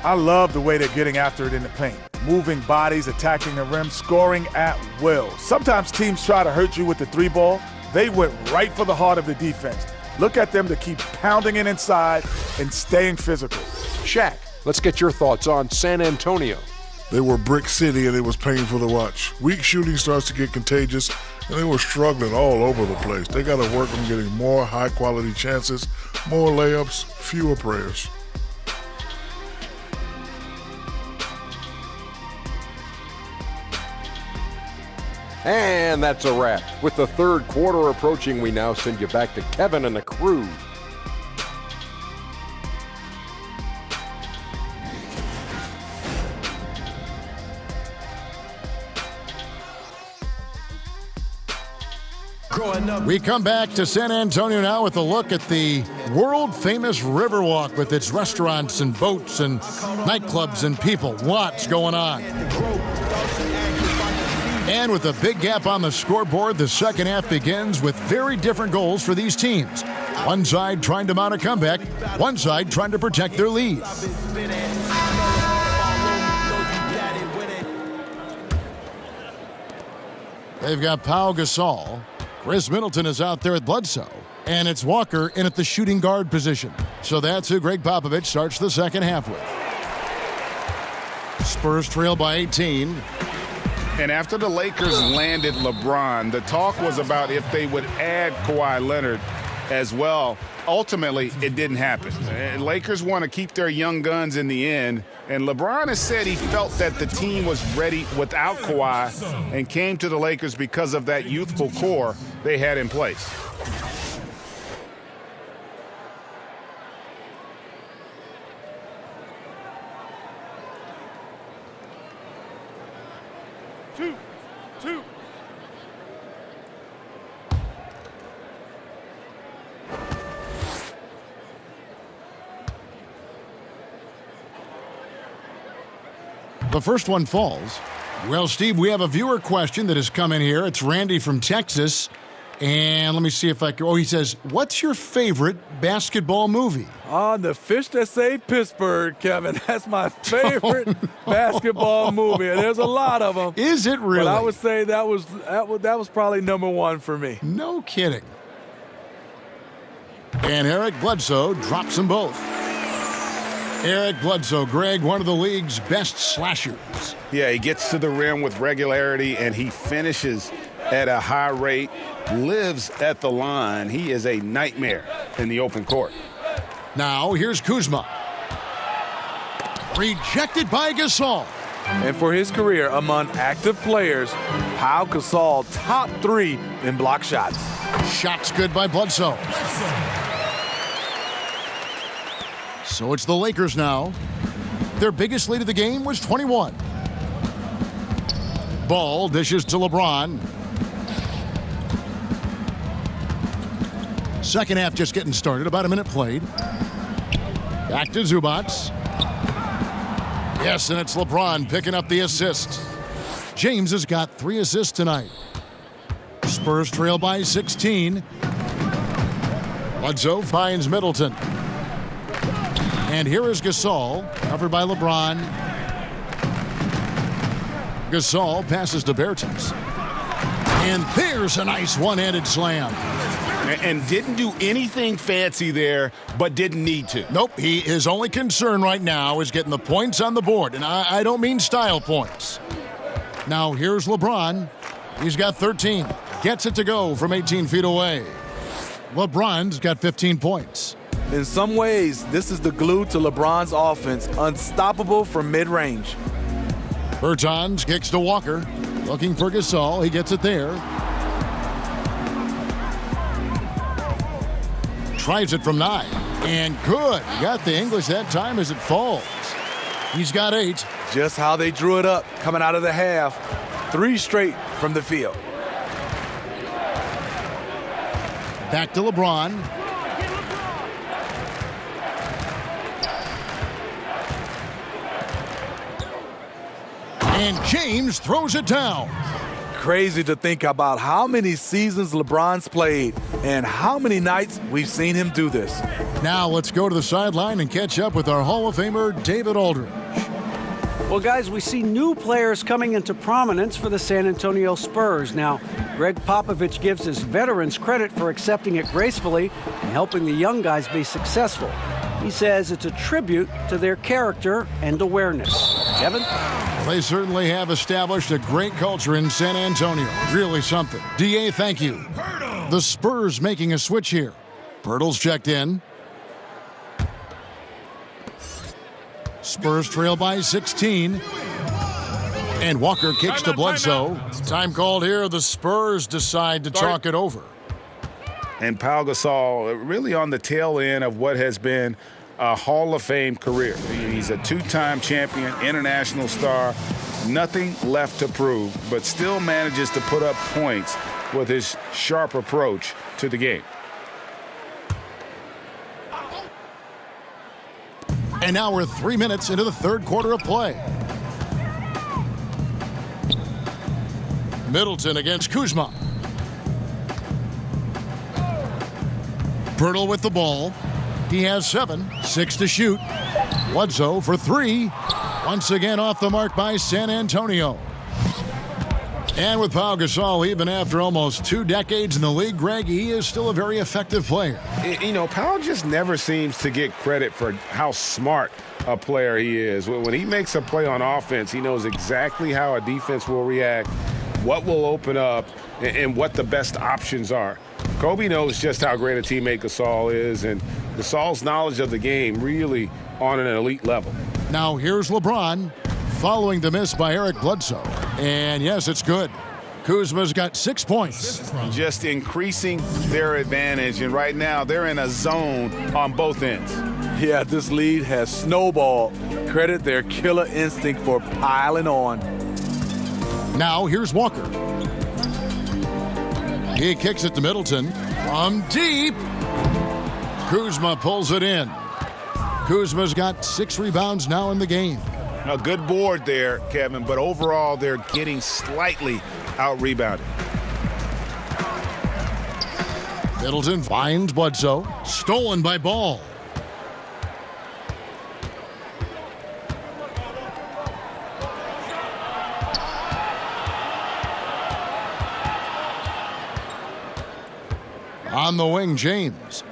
I love the way they're getting after it in the paint. Moving bodies, attacking the rim, scoring at will. Sometimes teams try to hurt you with the 3 ball. They went right for the heart of the defense. Look at them to keep pounding it inside and staying physical. Shaq, let's get your thoughts on San Antonio. They were brick city and it was painful to watch. Weak shooting starts to get contagious and they were struggling all over the place. They got to work on getting more high-quality chances, more layups, fewer prayers. And that's a wrap. With the third quarter approaching, we now send you back to Kevin and the crew. We come back to San Antonio now with a look at the world-famous Riverwalk with its restaurants and boats and nightclubs and people. Lots going on. And with a big gap on the scoreboard, the second half begins with very different goals for these teams. One side trying to mount a comeback, one side trying to protect their lead. They've got Pau Gasol. Chris Middleton is out there at Bledsoe. And it's Walker in at the shooting guard position. So that's who Greg Popovich starts the second half with. Spurs trail by 18. And after the Lakers landed LeBron, the talk was about if they would add Kawhi Leonard as well. Ultimately, it didn't happen. Lakers want to keep their young guns in the end. And LeBron has said he felt that the team was ready without Kawhi and came to the Lakers because of that youthful core they had in place. Two. The first one falls. Well, Steve, we have a viewer question that has come in here. It's Randy from Texas. And let me see if I can. Oh, he says, what's your favorite basketball movie? The Fish That Saved Pittsburgh, Kevin. That's my favorite basketball movie. And there's a lot of them. Is it really? But I would say that was probably number one for me. No kidding. And Eric Bledsoe drops them both. Eric Bledsoe, Greg, one of the league's best slashers. Yeah, he gets to the rim with regularity, and he finishes at a high rate, lives at the line. He is a nightmare in the open court. Now, here's Kuzma. Rejected by Gasol. And for his career among active players, Pau Gasol top 3 in block shots. Shots good by Bledsoe. So it's the Lakers now. Their biggest lead of the game was 21. Ball dishes to LeBron. Second half just getting started, about a minute played. Back to Zubac. Yes, and it's LeBron picking up the assist. James has got 3 assists tonight. Spurs trail by 16. Bledsoe finds Middleton. And here is Gasol, covered by LeBron. Gasol passes to Bertans. And there's a nice one-handed slam. And didn't do anything fancy there, but didn't need to. Nope, his only concern right now is getting the points on the board. And I don't mean style points. Now here's LeBron. He's got 13. Gets it to go from 18 feet away. LeBron's got 15 points. In some ways, this is the glue to LeBron's offense, unstoppable from mid-range. Bertans kicks to Walker, looking for Gasol. He gets it there. Tries it from 9, and good. Got the English that time as it falls. He's got 8. Just how they drew it up, coming out of the half. 3 straight from the field. Back to LeBron. And James throws it down. Crazy to think about how many seasons LeBron's played and how many nights we've seen him do this. Now let's go to the sideline and catch up with our Hall of Famer, David Aldridge. Well, guys, we see new players coming into prominence for the San Antonio Spurs. Now, Greg Popovich gives his veterans credit for accepting it gracefully and helping the young guys be successful. He says it's a tribute to their character and awareness. Kevin? They certainly have established a great culture in San Antonio. Really something. DA, thank you. The Spurs making a switch here. Pirtle's checked in. Spurs trail by 16. And Walker kicks to Bledsoe. Time called here. The Spurs decide to talk it over. And Pau Gasol really on the tail end of what has been a Hall of Fame career. He's a two-time champion, international star, nothing left to prove, but still manages to put up points with his sharp approach to the game. And now we're 3 minutes into the third quarter of play. Middleton against Kuzma. Pirtle with the ball. He has 7, 6 to shoot. Bledsoe for 3. Once again off the mark by San Antonio. And with Pau Gasol, even after almost 2 decades in the league, Greg, he is still a very effective player. You know, Pau just never seems to get credit for how smart a player he is. When he makes a play on offense, he knows exactly how a defense will react, what will open up, and what the best options are. Kobe knows just how great a teammate Gasol is, and Gasol's knowledge of the game really on an elite level. Now here's LeBron following the miss by Eric Bledsoe. And yes, it's good. Kuzma's got 6 points. Just increasing their advantage, and right now they're in a zone on both ends. Yeah, this lead has snowballed. Credit their killer instinct for piling on. Now here's Walker. He kicks it to Middleton from deep. Kuzma pulls it in. Kuzma's got 6 rebounds now in the game. A good board there, Kevin, but overall they're getting slightly out-rebounded. Middleton finds Bledsoe. Stolen by Ball. On the wing, James.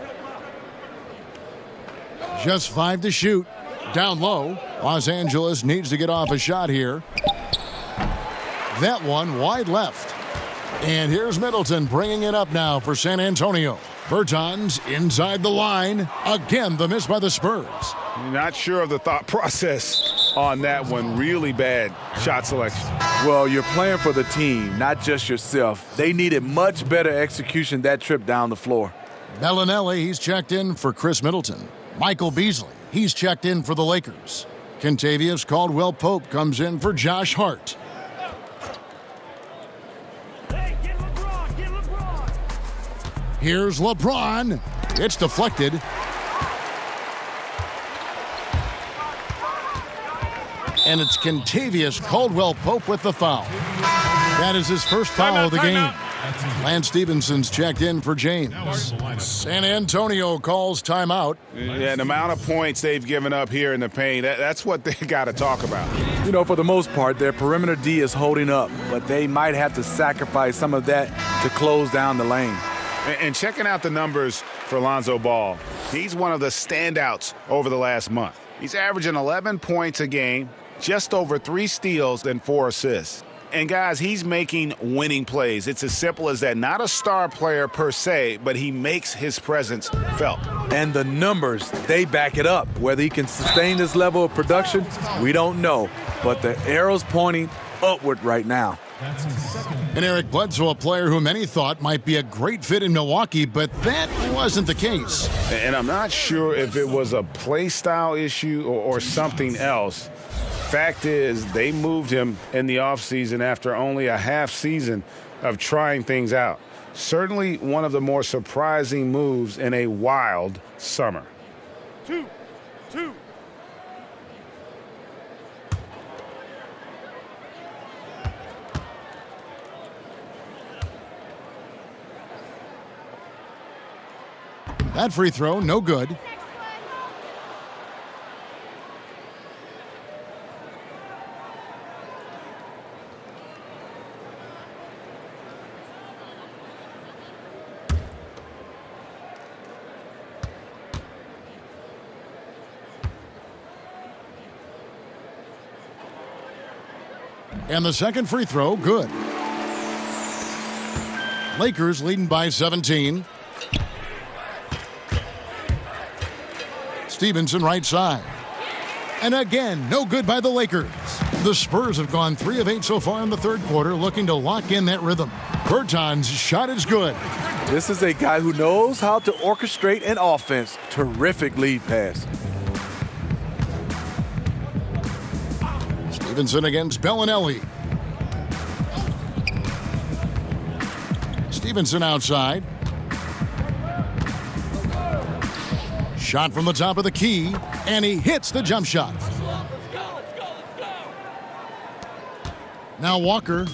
Just 5 to shoot. Down low. Los Angeles needs to get off a shot here. That one wide left. And here's Middleton bringing it up now for San Antonio. Bertans inside the line. Again, the miss by the Spurs. Not sure of the thought process on that one. Really bad shot selection. Well, you're playing for the team, not just yourself. They needed much better execution that trip down the floor. Bellinelli, he's checked in for Chris Middleton. Michael Beasley, he's checked in for the Lakers. Kentavious Caldwell-Pope comes in for Josh Hart. Here's LeBron. It's deflected. And it's Kentavious Caldwell-Pope with the foul. That is his first foul of the game. Lance Stevenson's checked in for James. San Antonio calls timeout. Yeah, the amount of points they've given up here in the paint, that's what they got to talk about. You know, for the most part, their perimeter D is holding up, but they might have to sacrifice some of that to close down the lane. And checking out the numbers for Lonzo Ball, he's one of the standouts over the last month. He's averaging 11 points a game, just over 3 steals and 4 assists. And guys, he's making winning plays. It's as simple as that. Not a star player per se, but he makes his presence felt. And the numbers, they back it up. Whether he can sustain this level of production, we don't know. But the arrow's pointing upward right now. And Eric Bledsoe, a player who many thought might be a great fit in Milwaukee, but that wasn't the case. And I'm not sure if it was a play style issue or something else. Fact is, they moved him in the offseason after only a half season of trying things out. Certainly one of the more surprising moves in a wild summer. 2. That free throw, no good. And the second free throw, good. Lakers leading by 17. Stevenson right side. And again, no good by the Lakers. The Spurs have gone 3 of 8 so far in the third quarter, looking to lock in that rhythm. Berton's shot is good. This is a guy who knows how to orchestrate an offense. Terrific lead pass. Stevenson against Bellinelli. Stevenson outside. Shot from the top of the key, and he hits the jump shot. Now Walker,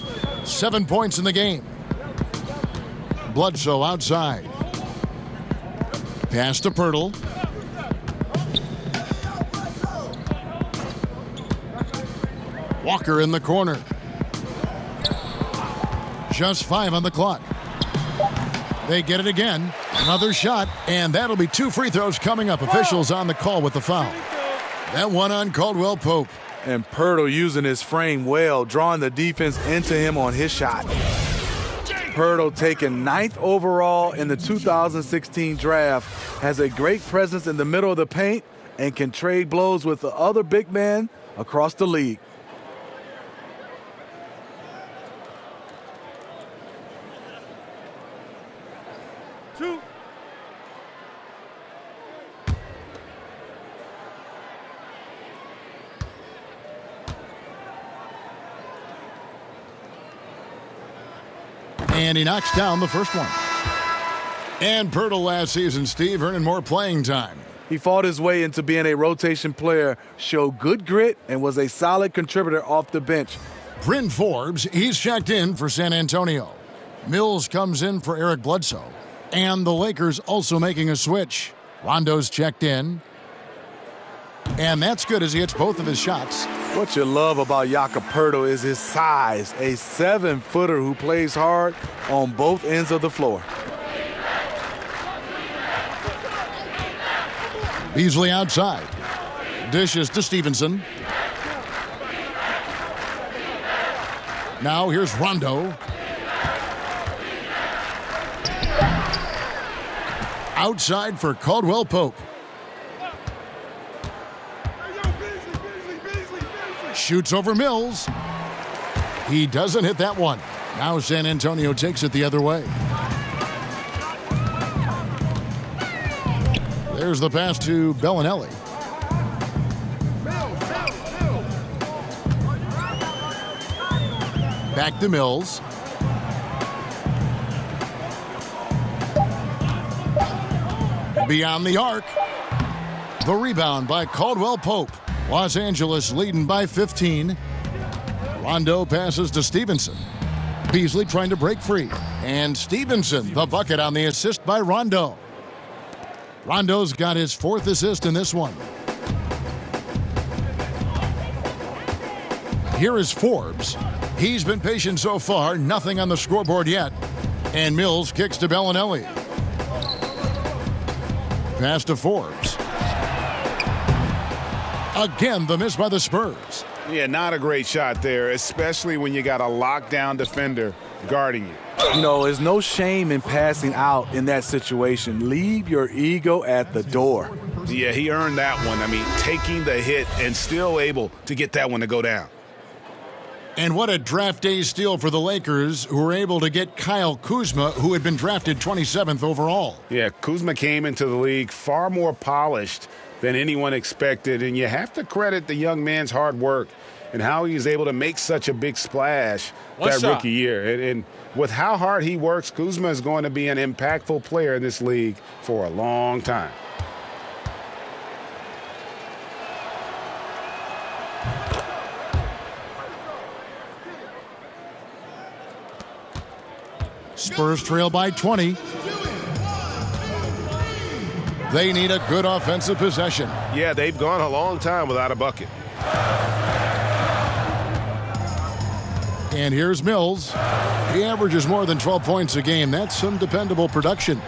7 points in the game. Bledsoe outside. Pass to Pirtle. Walker in the corner. Just 5 on the clock. They get it again. Another shot, and that'll be 2 free throws coming up. Officials on the call with the foul. That one on Caldwell Pope. And Pirtle using his frame well, drawing the defense into him on his shot. Pirtle, taken 9th overall in the 2016 draft, has a great presence in the middle of the paint and can trade blows with the other big men across the league. And he knocks down the first one. And Pirtle last season, Steve, earning more playing time. He fought his way into being a rotation player, showed good grit, and was a solid contributor off the bench. Bryn Forbes, he's checked in for San Antonio. Mills comes in for Eric Bledsoe. And the Lakers also making a switch. Rondo's checked in. And that's good as he hits both of his shots. What you love about Jakob Pirtle is his size, a 7-footer who plays hard on both ends of the floor. Beasley outside. Dishes to Stevenson. Now here's Rondo. Outside for Caldwell Pope. Shoots over Mills. He doesn't hit that one. Now San Antonio takes it the other way. There's the pass to Bellinelli. Back to Mills. Beyond the arc. The rebound by Caldwell Pope. Los Angeles leading by 15. Rondo passes to Stevenson. Beasley trying to break free. And Stevenson, the bucket on the assist by Rondo. Rondo's got his 4th assist in this one. Here is Forbes. He's been patient so far, nothing on the scoreboard yet. And Mills kicks to Bellinelli. Pass to Forbes. Again, the miss by the Spurs. Yeah, not a great shot there, especially when you got a lockdown defender guarding you. You know, there's no shame in passing out in that situation. Leave your ego at the door. Yeah, he earned that one. I mean, taking the hit and still able to get that one to go down. And what a draft day steal for the Lakers, who were able to get Kyle Kuzma, who had been drafted 27th overall. Yeah, Kuzma came into the league far more polished than anyone expected, and you have to credit the young man's hard work and how he was able to make such a big splash rookie year. And with how hard he works, Kuzma is going to be an impactful player in this league for a long time. Spurs trail by 20. They need a good offensive possession. Yeah, they've gone a long time without a bucket. And here's Mills. He averages more than 12 points a game. That's some dependable production.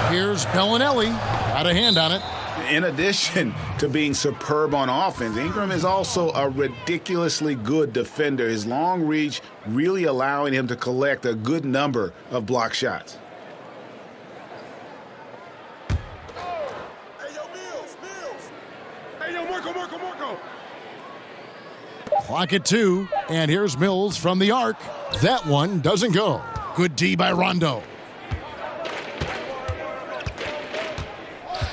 Here's Bellinelli. Got a hand on it. In addition to being superb on offense, Ingram is also a ridiculously good defender. His long reach really allowing him to collect a good number of block shots. Clock at 2, and here's Mills from the arc. That one doesn't go. Good D by Rondo.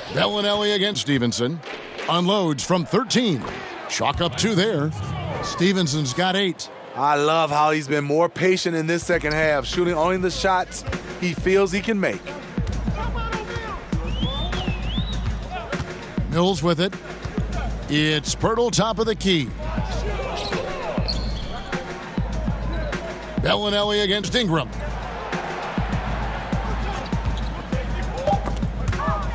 Bellinelli against Stevenson. Unloads from 13. Chalk up 2 there. Stevenson's got 8. I love how he's been more patient in this second half, shooting only the shots he feels he can make. Mills with it. It's Pirtle top of the key. Bellinelli against Ingram.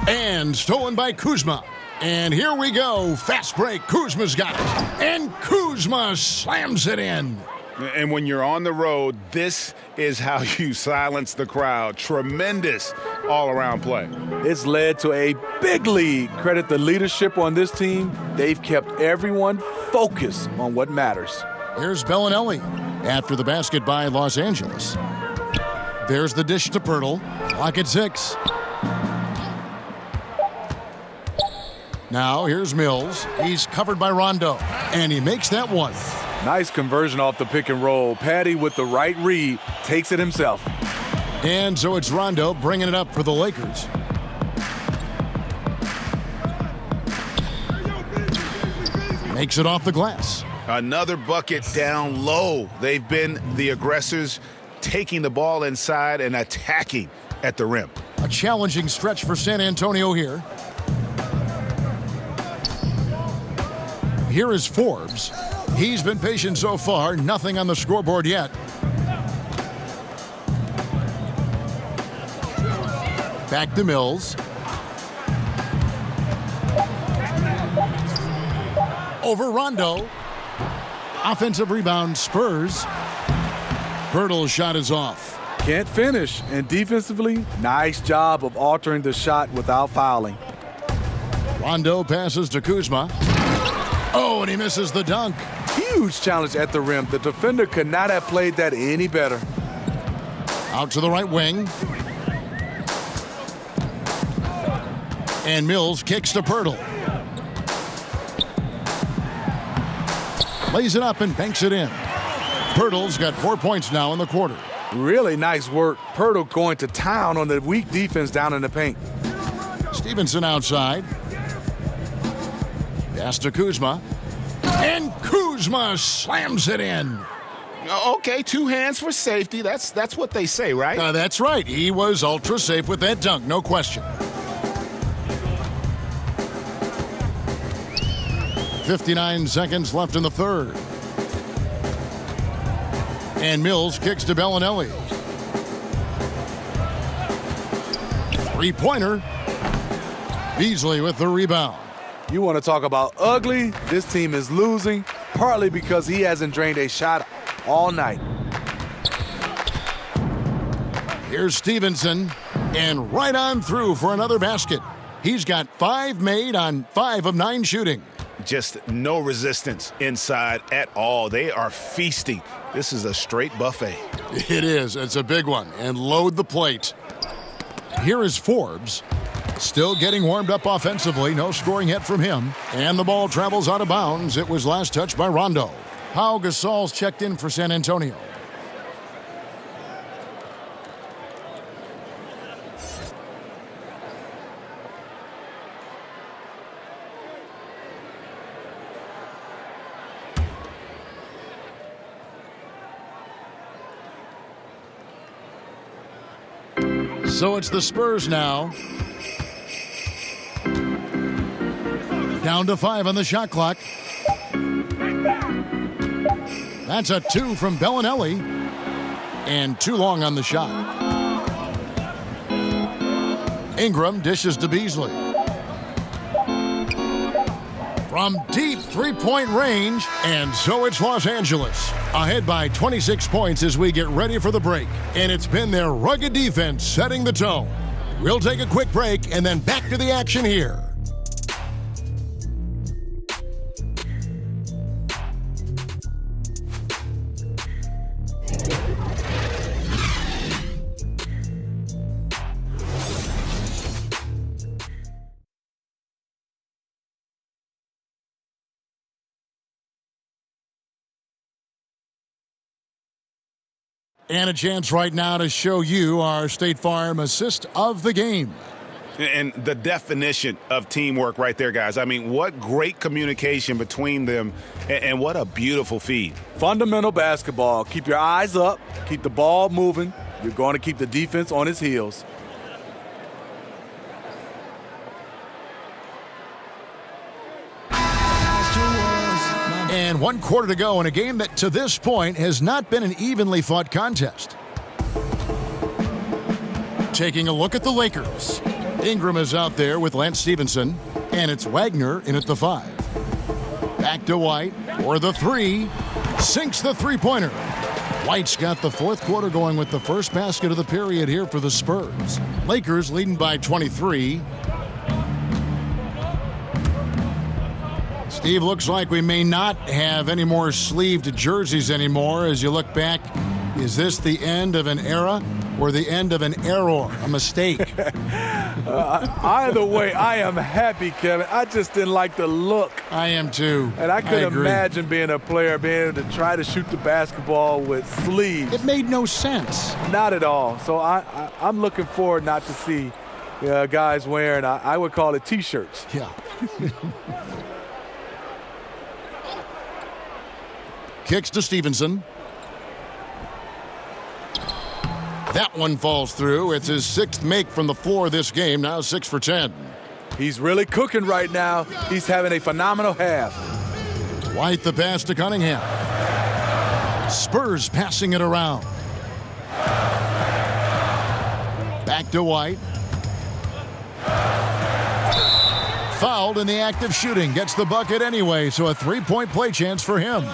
And stolen by Kuzma. And here we go. Fast break. Kuzma's got it. And Kuzma slams it in. And when you're on the road, this is how you silence the crowd. Tremendous all-around play. It's led to a big lead. Credit the leadership on this team. They've kept everyone focused on what matters. Here's Bellinelli after the basket by Los Angeles. There's the dish to Pirtle. Clock at 6. Now here's Mills. He's covered by Rondo, and he makes that one. Nice conversion off the pick and roll. Patty with the right read takes it himself. And so it's Rondo bringing it up for the Lakers. Makes it off the glass. Another bucket down low. They've been the aggressors, taking the ball inside and attacking at the rim. A challenging stretch for San Antonio here. Here is Forbes. He's been patient so far. Nothing on the scoreboard yet. Back to Mills. Over Rondo. Offensive rebound, Spurs. Pirtle's shot is off. Can't finish. And defensively, nice job of altering the shot without fouling. Rondo passes to Kuzma. Oh, and he misses the dunk. Huge challenge at the rim. The defender could not have played that any better. Out to the right wing. And Mills kicks to Pirtle. Lays it up and banks it in. Pirtle's got 4 points now in the quarter. Really nice work. Pirtle going to town on the weak defense down in the paint. Stevenson outside. Pass to Kuzma. And Kuzma slams it in. Okay, 2 hands for safety. That's what they say, right? That's right. He was ultra safe with that dunk, no question. 59 seconds left in the third. And Mills kicks to Bellinelli. 3-pointer. Beasley with the rebound. You want to talk about ugly? This team is losing, partly because he hasn't drained a shot all night. Here's Stevenson, and right on through for another basket. He's got 5 made on 5 of 9 shooting. Just no resistance inside at all. They are feasting. This is a straight buffet. It is. It's a big one. And load the plate. Here is Forbes. Still getting warmed up offensively. No scoring hit from him. And the ball travels out of bounds. It was last touched by Rondo. Pau Gasol's checked in for San Antonio. So it's the Spurs now. Down to 5 on the shot clock. That's a 2 from Bellinelli. And too long on the shot. Ingram dishes to Beasley. From deep 3-point range, and so it's Los Angeles. Ahead by 26 points as we get ready for the break. And it's been their rugged defense setting the tone. We'll take a quick break and then back to the action here. And a chance right now to show you our State Farm assist of the game. And the definition of teamwork right there, guys. I mean, what great communication between them, and what a beautiful feed. Fundamental basketball. Keep your eyes up. Keep the ball moving. You're going to keep the defense on its heels. And 1 quarter to go in a game that to this point has not been an evenly fought contest. Taking a look at the Lakers. Ingram is out there with Lance Stevenson, and it's Wagner in at the 5. Back to White for the 3. Sinks the three-pointer. White's got the fourth quarter going with the first basket of the period here for the Spurs. Lakers leading by 23. Steve, looks like we may not have any more sleeved jerseys anymore. As you look back, is this the end of an era or the end of an error, a mistake? Either way, I am happy, Kevin. I just didn't like the look. I am too. And I could imagine being a player, being able to try to shoot the basketball with sleeves. It made no sense. Not at all. So I'm looking forward not to see guys wearing, I would call it T-shirts. Yeah. Kicks to Stevenson. That one falls through. It's his 6th make from the floor this game, now 6 for 10. He's really cooking right now. He's having a phenomenal half. White the pass to Cunningham. Spurs passing it around. Back to White. Fouled in the act of shooting. Gets the bucket anyway, so a 3-point play chance for him.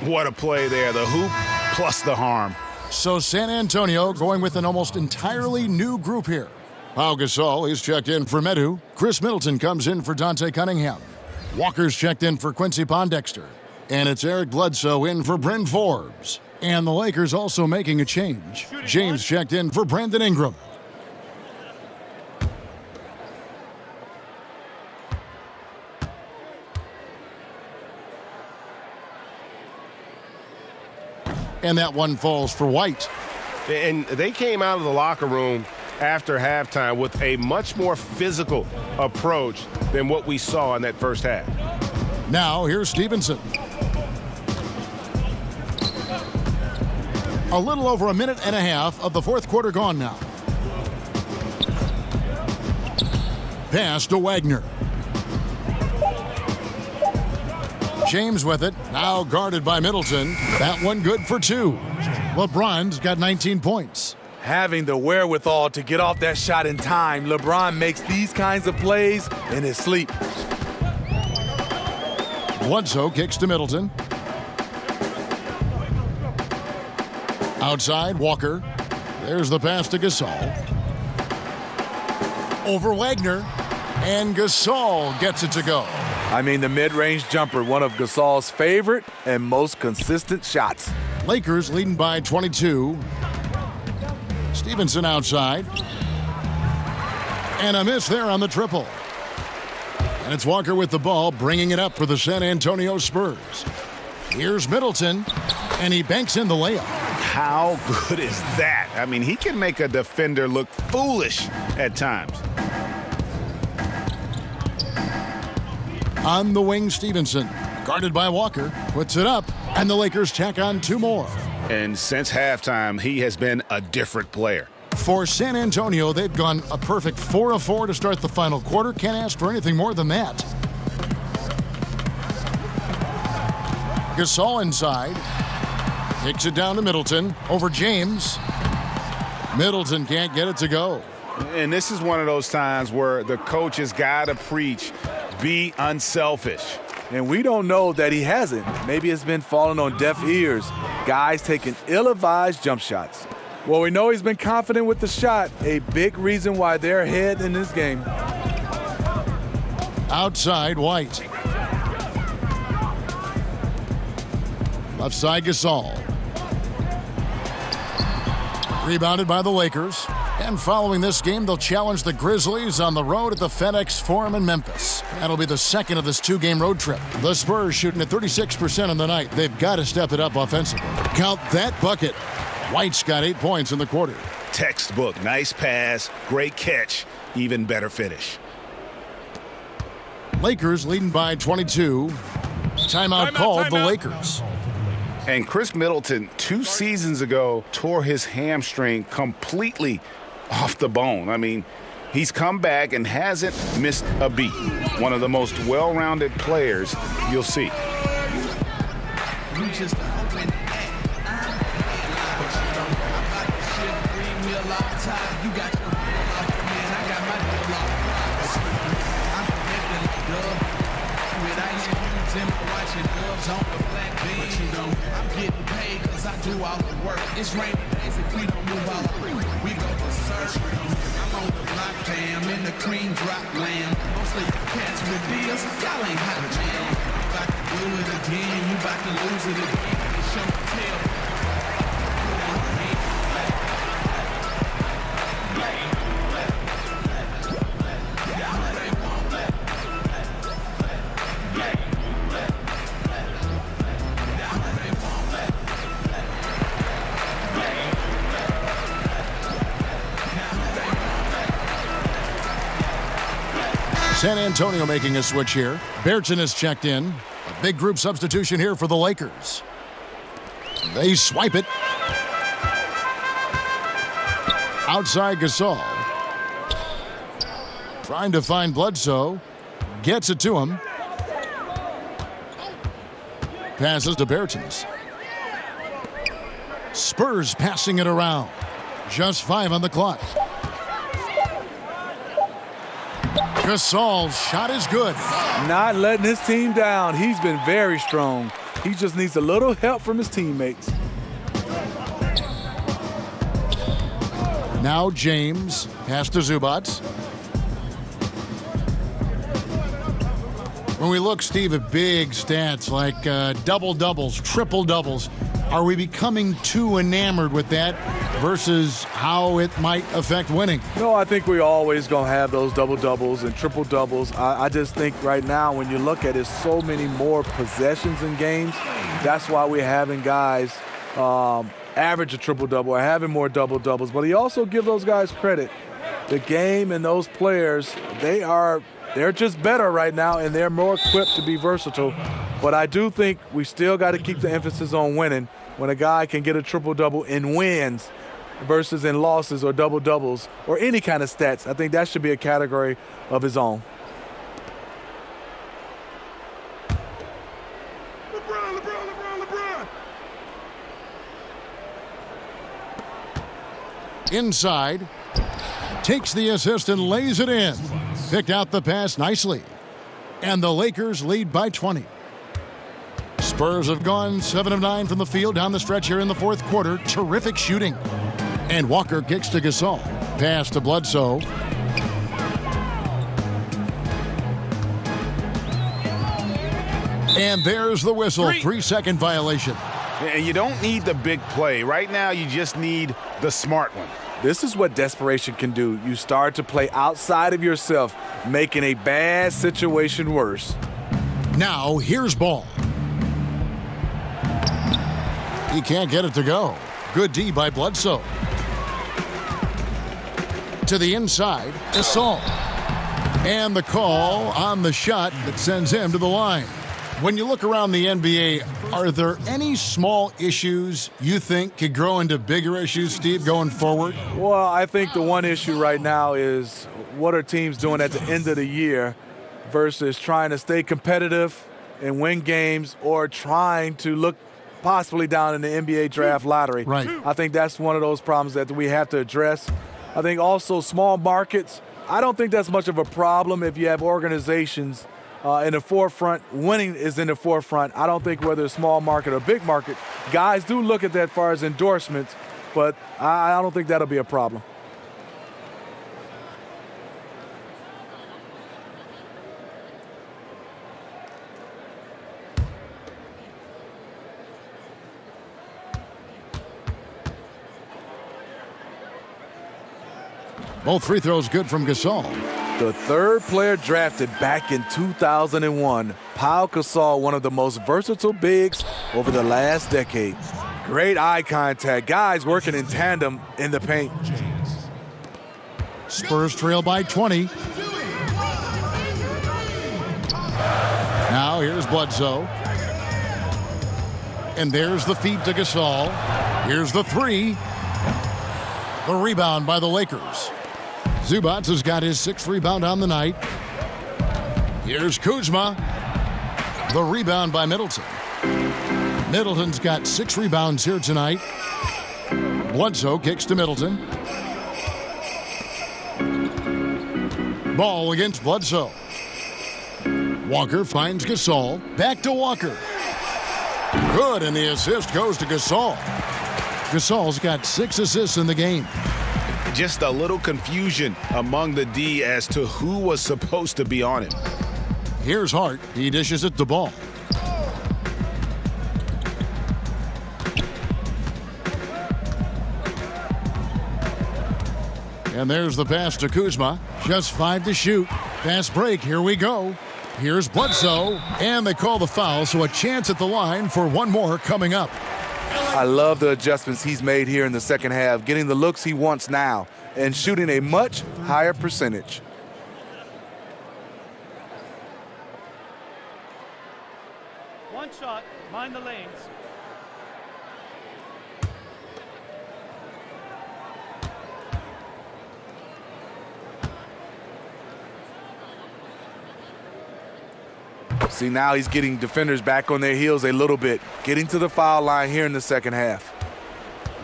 What a play there. The hoop plus the harm. So San Antonio going with an almost entirely new group here. Pau Gasol, he's checked in for Medu. Chris Middleton comes in for Dante Cunningham. Walker's checked in for Quincy Pondexter. And it's Eric Bledsoe in for Bryn Forbes. And the Lakers also making a change. James checked in for Brandon Ingram. And that one falls for White. And they came out of the locker room after halftime with a much more physical approach than what we saw in that first half. Now here's Stevenson. A little over a minute and a half of the fourth quarter gone now. Pass to Wagner. James with it, now guarded by Middleton. That one good for 2. LeBron's got 19 points. Having the wherewithal to get off that shot in time, LeBron makes these kinds of plays in his sleep. Bledsoe kicks to Middleton. Outside, Walker. There's the pass to Gasol. Over Wagner. And Gasol gets it to go. I mean, the mid-range jumper, one of Gasol's favorite and most consistent shots. Lakers leading by 22. Stevenson outside. And a miss there on the triple. And it's Walker with the ball, bringing it up for the San Antonio Spurs. Here's Middleton, and he banks in the layup. How good is that? I mean, he can make a defender look foolish at times. On the wing, Stevenson, guarded by Walker, puts it up, and the Lakers tack on 2 more. And since halftime, he has been a different player. For San Antonio, they've gone a perfect 4 of 4 to start the final quarter. Can't ask for anything more than that. Gasol inside. Kicks it down to Middleton. Over James. Middleton can't get it to go. And this is one of those times where the coach has got to preach, be unselfish. And we don't know that he hasn't. Maybe it's been falling on deaf ears. Guys taking ill-advised jump shots. Well, we know he's been confident with the shot. A big reason why they're ahead in this game. Outside, White. Left side, Gasol. Rebounded by the Lakers. And following this game, they'll challenge the Grizzlies on the road at the FedEx Forum in Memphis. That'll be the second of this 2-game road trip. The Spurs shooting at 36% on the night. They've got to step it up offensively. Count that bucket. White's got 8 points in the quarter. Textbook. Nice pass. Great catch. Even better finish. Lakers leading by 22. Timeout called the Lakers. And Chris Middleton 2 seasons ago tore his hamstring completely off the bone. I mean, he's come back and hasn't missed a beat. One of the most well-rounded players you'll see. It's raining days if we don't move out. We go for search. I'm on the block, fam, in the cream drop lamb. Mostly cats with deals, y'all ain't hot, man. You about to do it again, you about to lose it again. Show and tell. San Antonio making a switch here. Bertson has checked in. A big group substitution here for the Lakers. They swipe it. Outside Gasol. Trying to find Bledsoe. Gets it to him. Passes to Bertans. Spurs passing it around. Just 5 on the clock. Gasol's shot is good. Not letting his team down. He's been very strong. He just needs a little help from his teammates. Now James. Pass to Zubac. When we look, Steve, at big stats like double-doubles, triple-doubles, are we becoming too enamored with that versus how it might affect winning? No, I think we're always going to have those double-doubles and triple-doubles. I just think right now when you look at it, so many more possessions in games. That's why we're having guys average a triple-double or having more double-doubles. But he also give those guys credit. The game and those players, they're just better right now, and they're more equipped to be versatile. But I do think we still got to keep the emphasis on winning. When a guy can get a triple-double in wins versus in losses or double-doubles or any kind of stats, I think that should be a category of his own. LeBron. Inside. Takes the assist and lays it in. Picked out the pass nicely. And the Lakers lead by 20. Spurs have gone 7 of 9 from the field down the stretch here in the fourth quarter. Terrific shooting. And Walker kicks to Gasol. Pass to Bledsoe. And there's the whistle. 3-second violation. And you don't need the big play. Right now, you just need the smart one. This is what desperation can do. You start to play outside of yourself, making a bad situation worse. Now, here's ball. He can't get it to go. Good D by Bledsoe. To the inside, Gasol. And the call on the shot that sends him to the line. When you look around the NBA, are there any small issues you think could grow into bigger issues, Steve, going forward? Well, I think the one issue right now is what are teams doing at the end of the year versus trying to stay competitive and win games or trying to look possibly down in the NBA draft lottery. Right. I think that's one of those problems that we have to address. I think also small markets, I don't think that's much of a problem if you have organizations in the forefront. Winning is in the forefront. I don't think whether it's small market or big market, guys do look at that as far as endorsements, but I don't think that'll be a problem. Both free throws good from Gasol. The third player drafted back in 2001, Pau Gasol, one of the most versatile bigs over the last decade. Great eye contact. Guys working in tandem in the paint. Spurs trail by 20. Now here's Bledsoe. And there's the feed to Gasol. Here's the three. The rebound by the Lakers. Zubac has got his 6th rebound on the night. Here's Kuzma. The rebound by Middleton. Middleton's got 6 rebounds here tonight. Bledsoe kicks to Middleton. Ball against Bledsoe. Walker finds Gasol. Back to Walker. Good, and the assist goes to Gasol. Gasol's got 6 assists in the game. Just a little confusion among the D as to who was supposed to be on it. Here's Hart. He dishes it to Ball. And there's the pass to Kuzma. Just 5 to shoot. Fast break. Here we go. Here's Bledsoe. And they call the foul, so a chance at the line for one more coming up. I love the adjustments he's made here in the second half, getting the looks he wants now and shooting a much higher percentage. One shot, mind the lanes. See, now he's getting defenders back on their heels a little bit, getting to the foul line here in the second half.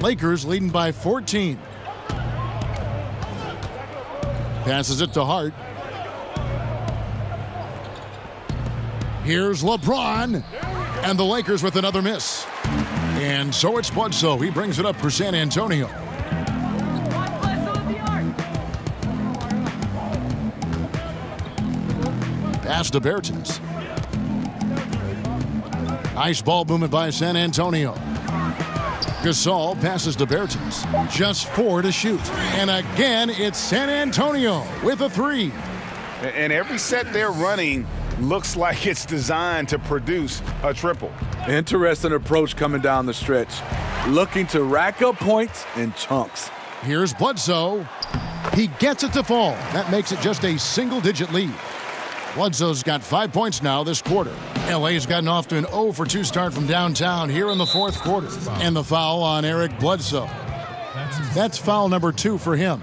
Lakers leading by 14. Passes it to Hart. Here's LeBron. And the Lakers with another miss. And so it's Bledsoe. He brings it up for San Antonio. Pass to Bertans. Nice ball movement by San Antonio. Gasol passes to Bertans. Just 4 to shoot. And again, it's San Antonio with a 3. And every set they're running looks like it's designed to produce a triple. Interesting approach coming down the stretch. Looking to rack up points in chunks. Here's Bledsoe. He gets it to fall. That makes it just a single-digit lead. Bledsoe's got 5 points now this quarter. LA's gotten off to an 0 for 2 start from downtown here in the 4th quarter. And the foul on Eric Bledsoe. That's foul number 2 for him.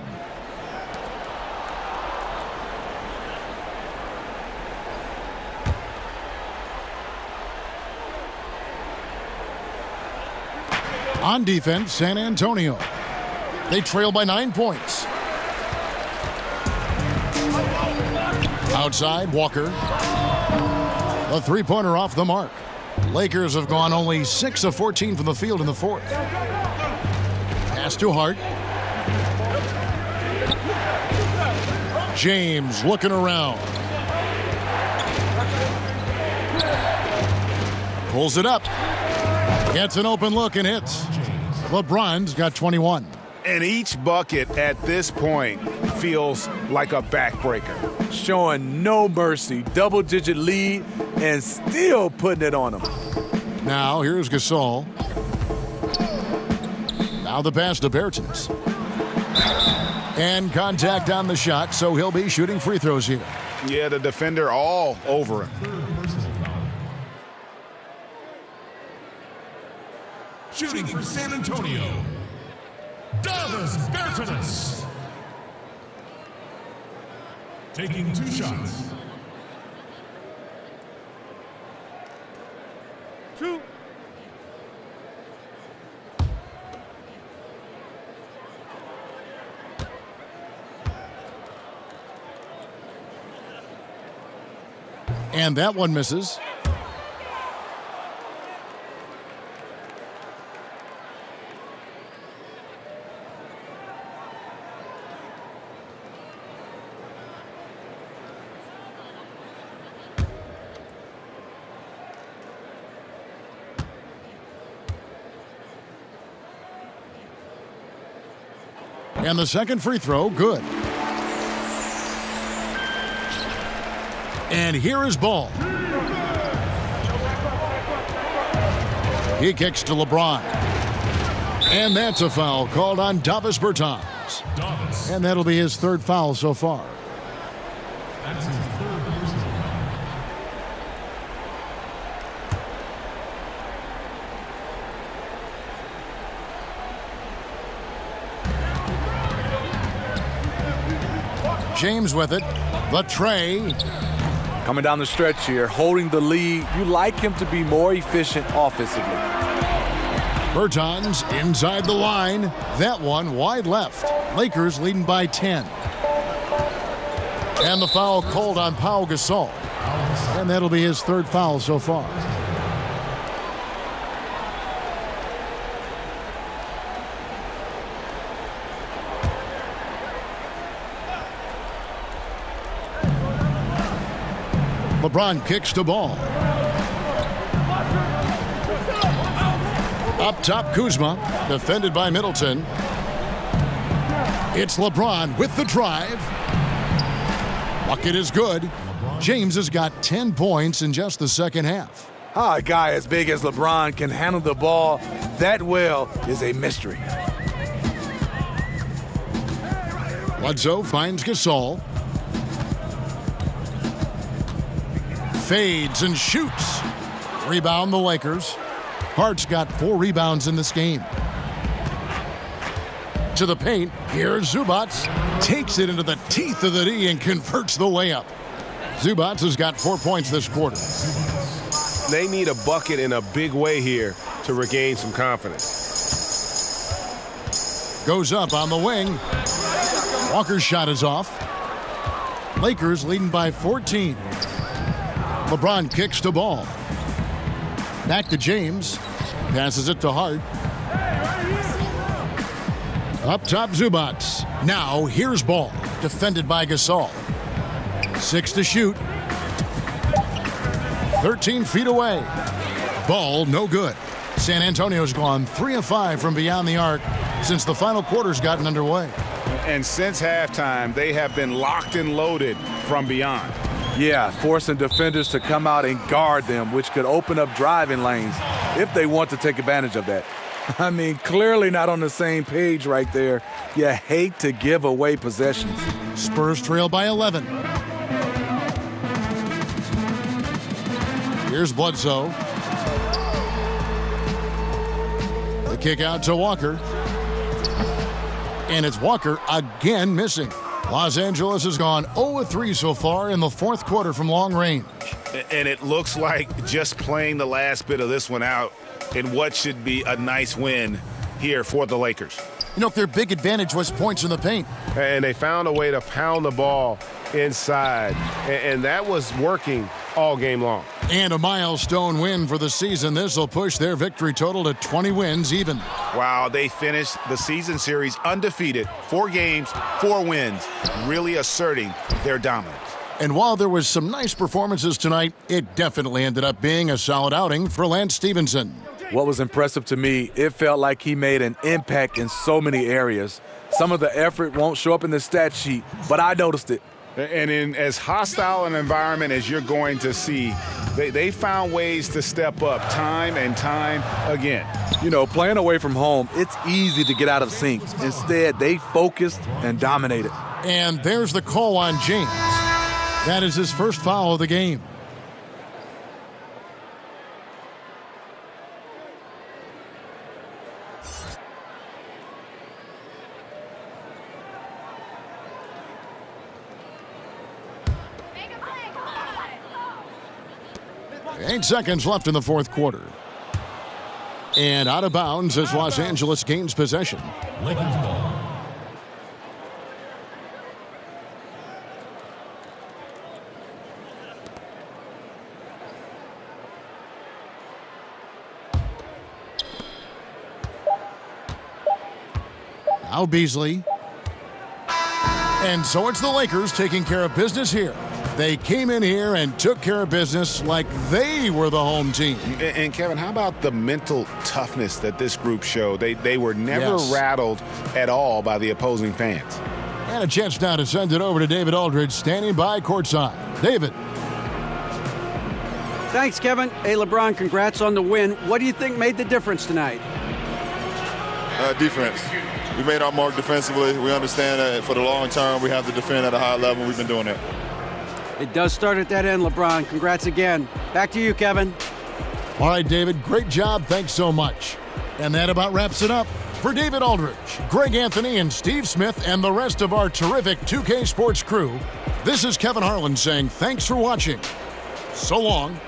On defense, San Antonio. They trail by 9 points. Outside, Walker. A 3-pointer off the mark. Lakers have gone only 6 of 14 from the field in the 4th. Pass to Hart. James looking around. Pulls it up. Gets an open look and hits. LeBron's got 21. And each bucket at this point feels like a backbreaker. Showing no mercy. Double-digit lead and still putting it on them. Now here's Gasol. Now the pass to Bertans. And contact on the shot, so he'll be shooting free throws here. Yeah, the defender all over him. Shooting for San Antonio, Davis Bertans. Taking 2 shots. 2. And that one misses. And the second free throw, good. And here is Ball. He kicks to LeBron. And that's a foul called on Davis Bertans. And that'll be his third foul so far. That's his third personal foul. James with it. The tray. Coming down the stretch here, holding the lead. You like him to be more efficient offensively. Bertans inside the line. That one wide left. Lakers leading by 10. And the foul called on Pau Gasol. And that'll be his third foul so far. LeBron kicks the ball. Up top, Kuzma, defended by Middleton. It's LeBron with the drive. Bucket is good. James has got 10 points in just the second half. How a guy as big as LeBron can handle the ball that well is a mystery. Bledsoe finds Gasol. Fades and shoots. Rebound the Lakers. Hart's got 4 rebounds in this game. To the paint. Here's Zubac. Takes it into the teeth of the D and converts the layup. Zubac has got 4 points this quarter. They need a bucket in a big way here to regain some confidence. Goes up on the wing. Walker's shot is off. Lakers leading by 14. LeBron kicks the ball. Back to James. Passes it to Hart. Up top, Zubac. Now, here's Ball. Defended by Gasol. 6 to shoot. 13 feet away. Ball, no good. San Antonio's gone 3 of 5 from beyond the arc since the final quarter's gotten underway. And since halftime, they have been locked and loaded from beyond. Yeah, forcing defenders to come out and guard them, which could open up driving lanes if they want to take advantage of that. I mean, clearly not on the same page right there. You hate to give away possessions. Spurs trail by 11. Here's Bledsoe. The kick out to Walker. And it's Walker again missing. Los Angeles has gone 0-3 so far in the fourth quarter from long range. And it looks like just playing the last bit of this one out in what should be a nice win here for the Lakers. You know, their big advantage was points in the paint. And they found a way to pound the ball inside. And that was working all game long. And a milestone win for the season. This will push their victory total to 20 wins even. Wow, they finished the season series undefeated. 4 games, 4 wins, really asserting their dominance. And while there was some nice performances tonight, it definitely ended up being a solid outing for Lance Stevenson. What was impressive to me, it felt like he made an impact in so many areas. Some of the effort won't show up in the stat sheet, but I noticed it. And in as hostile an environment as you're going to see, they found ways to step up time and time again. You know, playing away from home, it's easy to get out of sync. Instead, they focused and dominated. And there's the call on James. That is his first foul of the game. Eight seconds left in the fourth quarter. And out of bounds as Los Angeles gains possession. Lakers ball. Now Beasley. And so it's the Lakers taking care of business here. They came in here and took care of business like they were the home team. And Kevin, how about the mental toughness that this group showed? They were never rattled at all by the opposing fans. And a chance now to send it over to David Aldridge, standing by courtside. David. Thanks, Kevin. Hey, LeBron, congrats on the win. What do you think made the difference tonight? Defense. We made our mark defensively. We understand that for the long term, we have to defend at a high level. We've been doing that. It does start at that end, LeBron. Congrats again. Back to you, Kevin. All right, David, great job. Thanks so much. And that about wraps it up. For David Aldridge, Greg Anthony, and Steve Smith, and the rest of our terrific 2K Sports crew, this is Kevin Harlan saying thanks for watching. So long.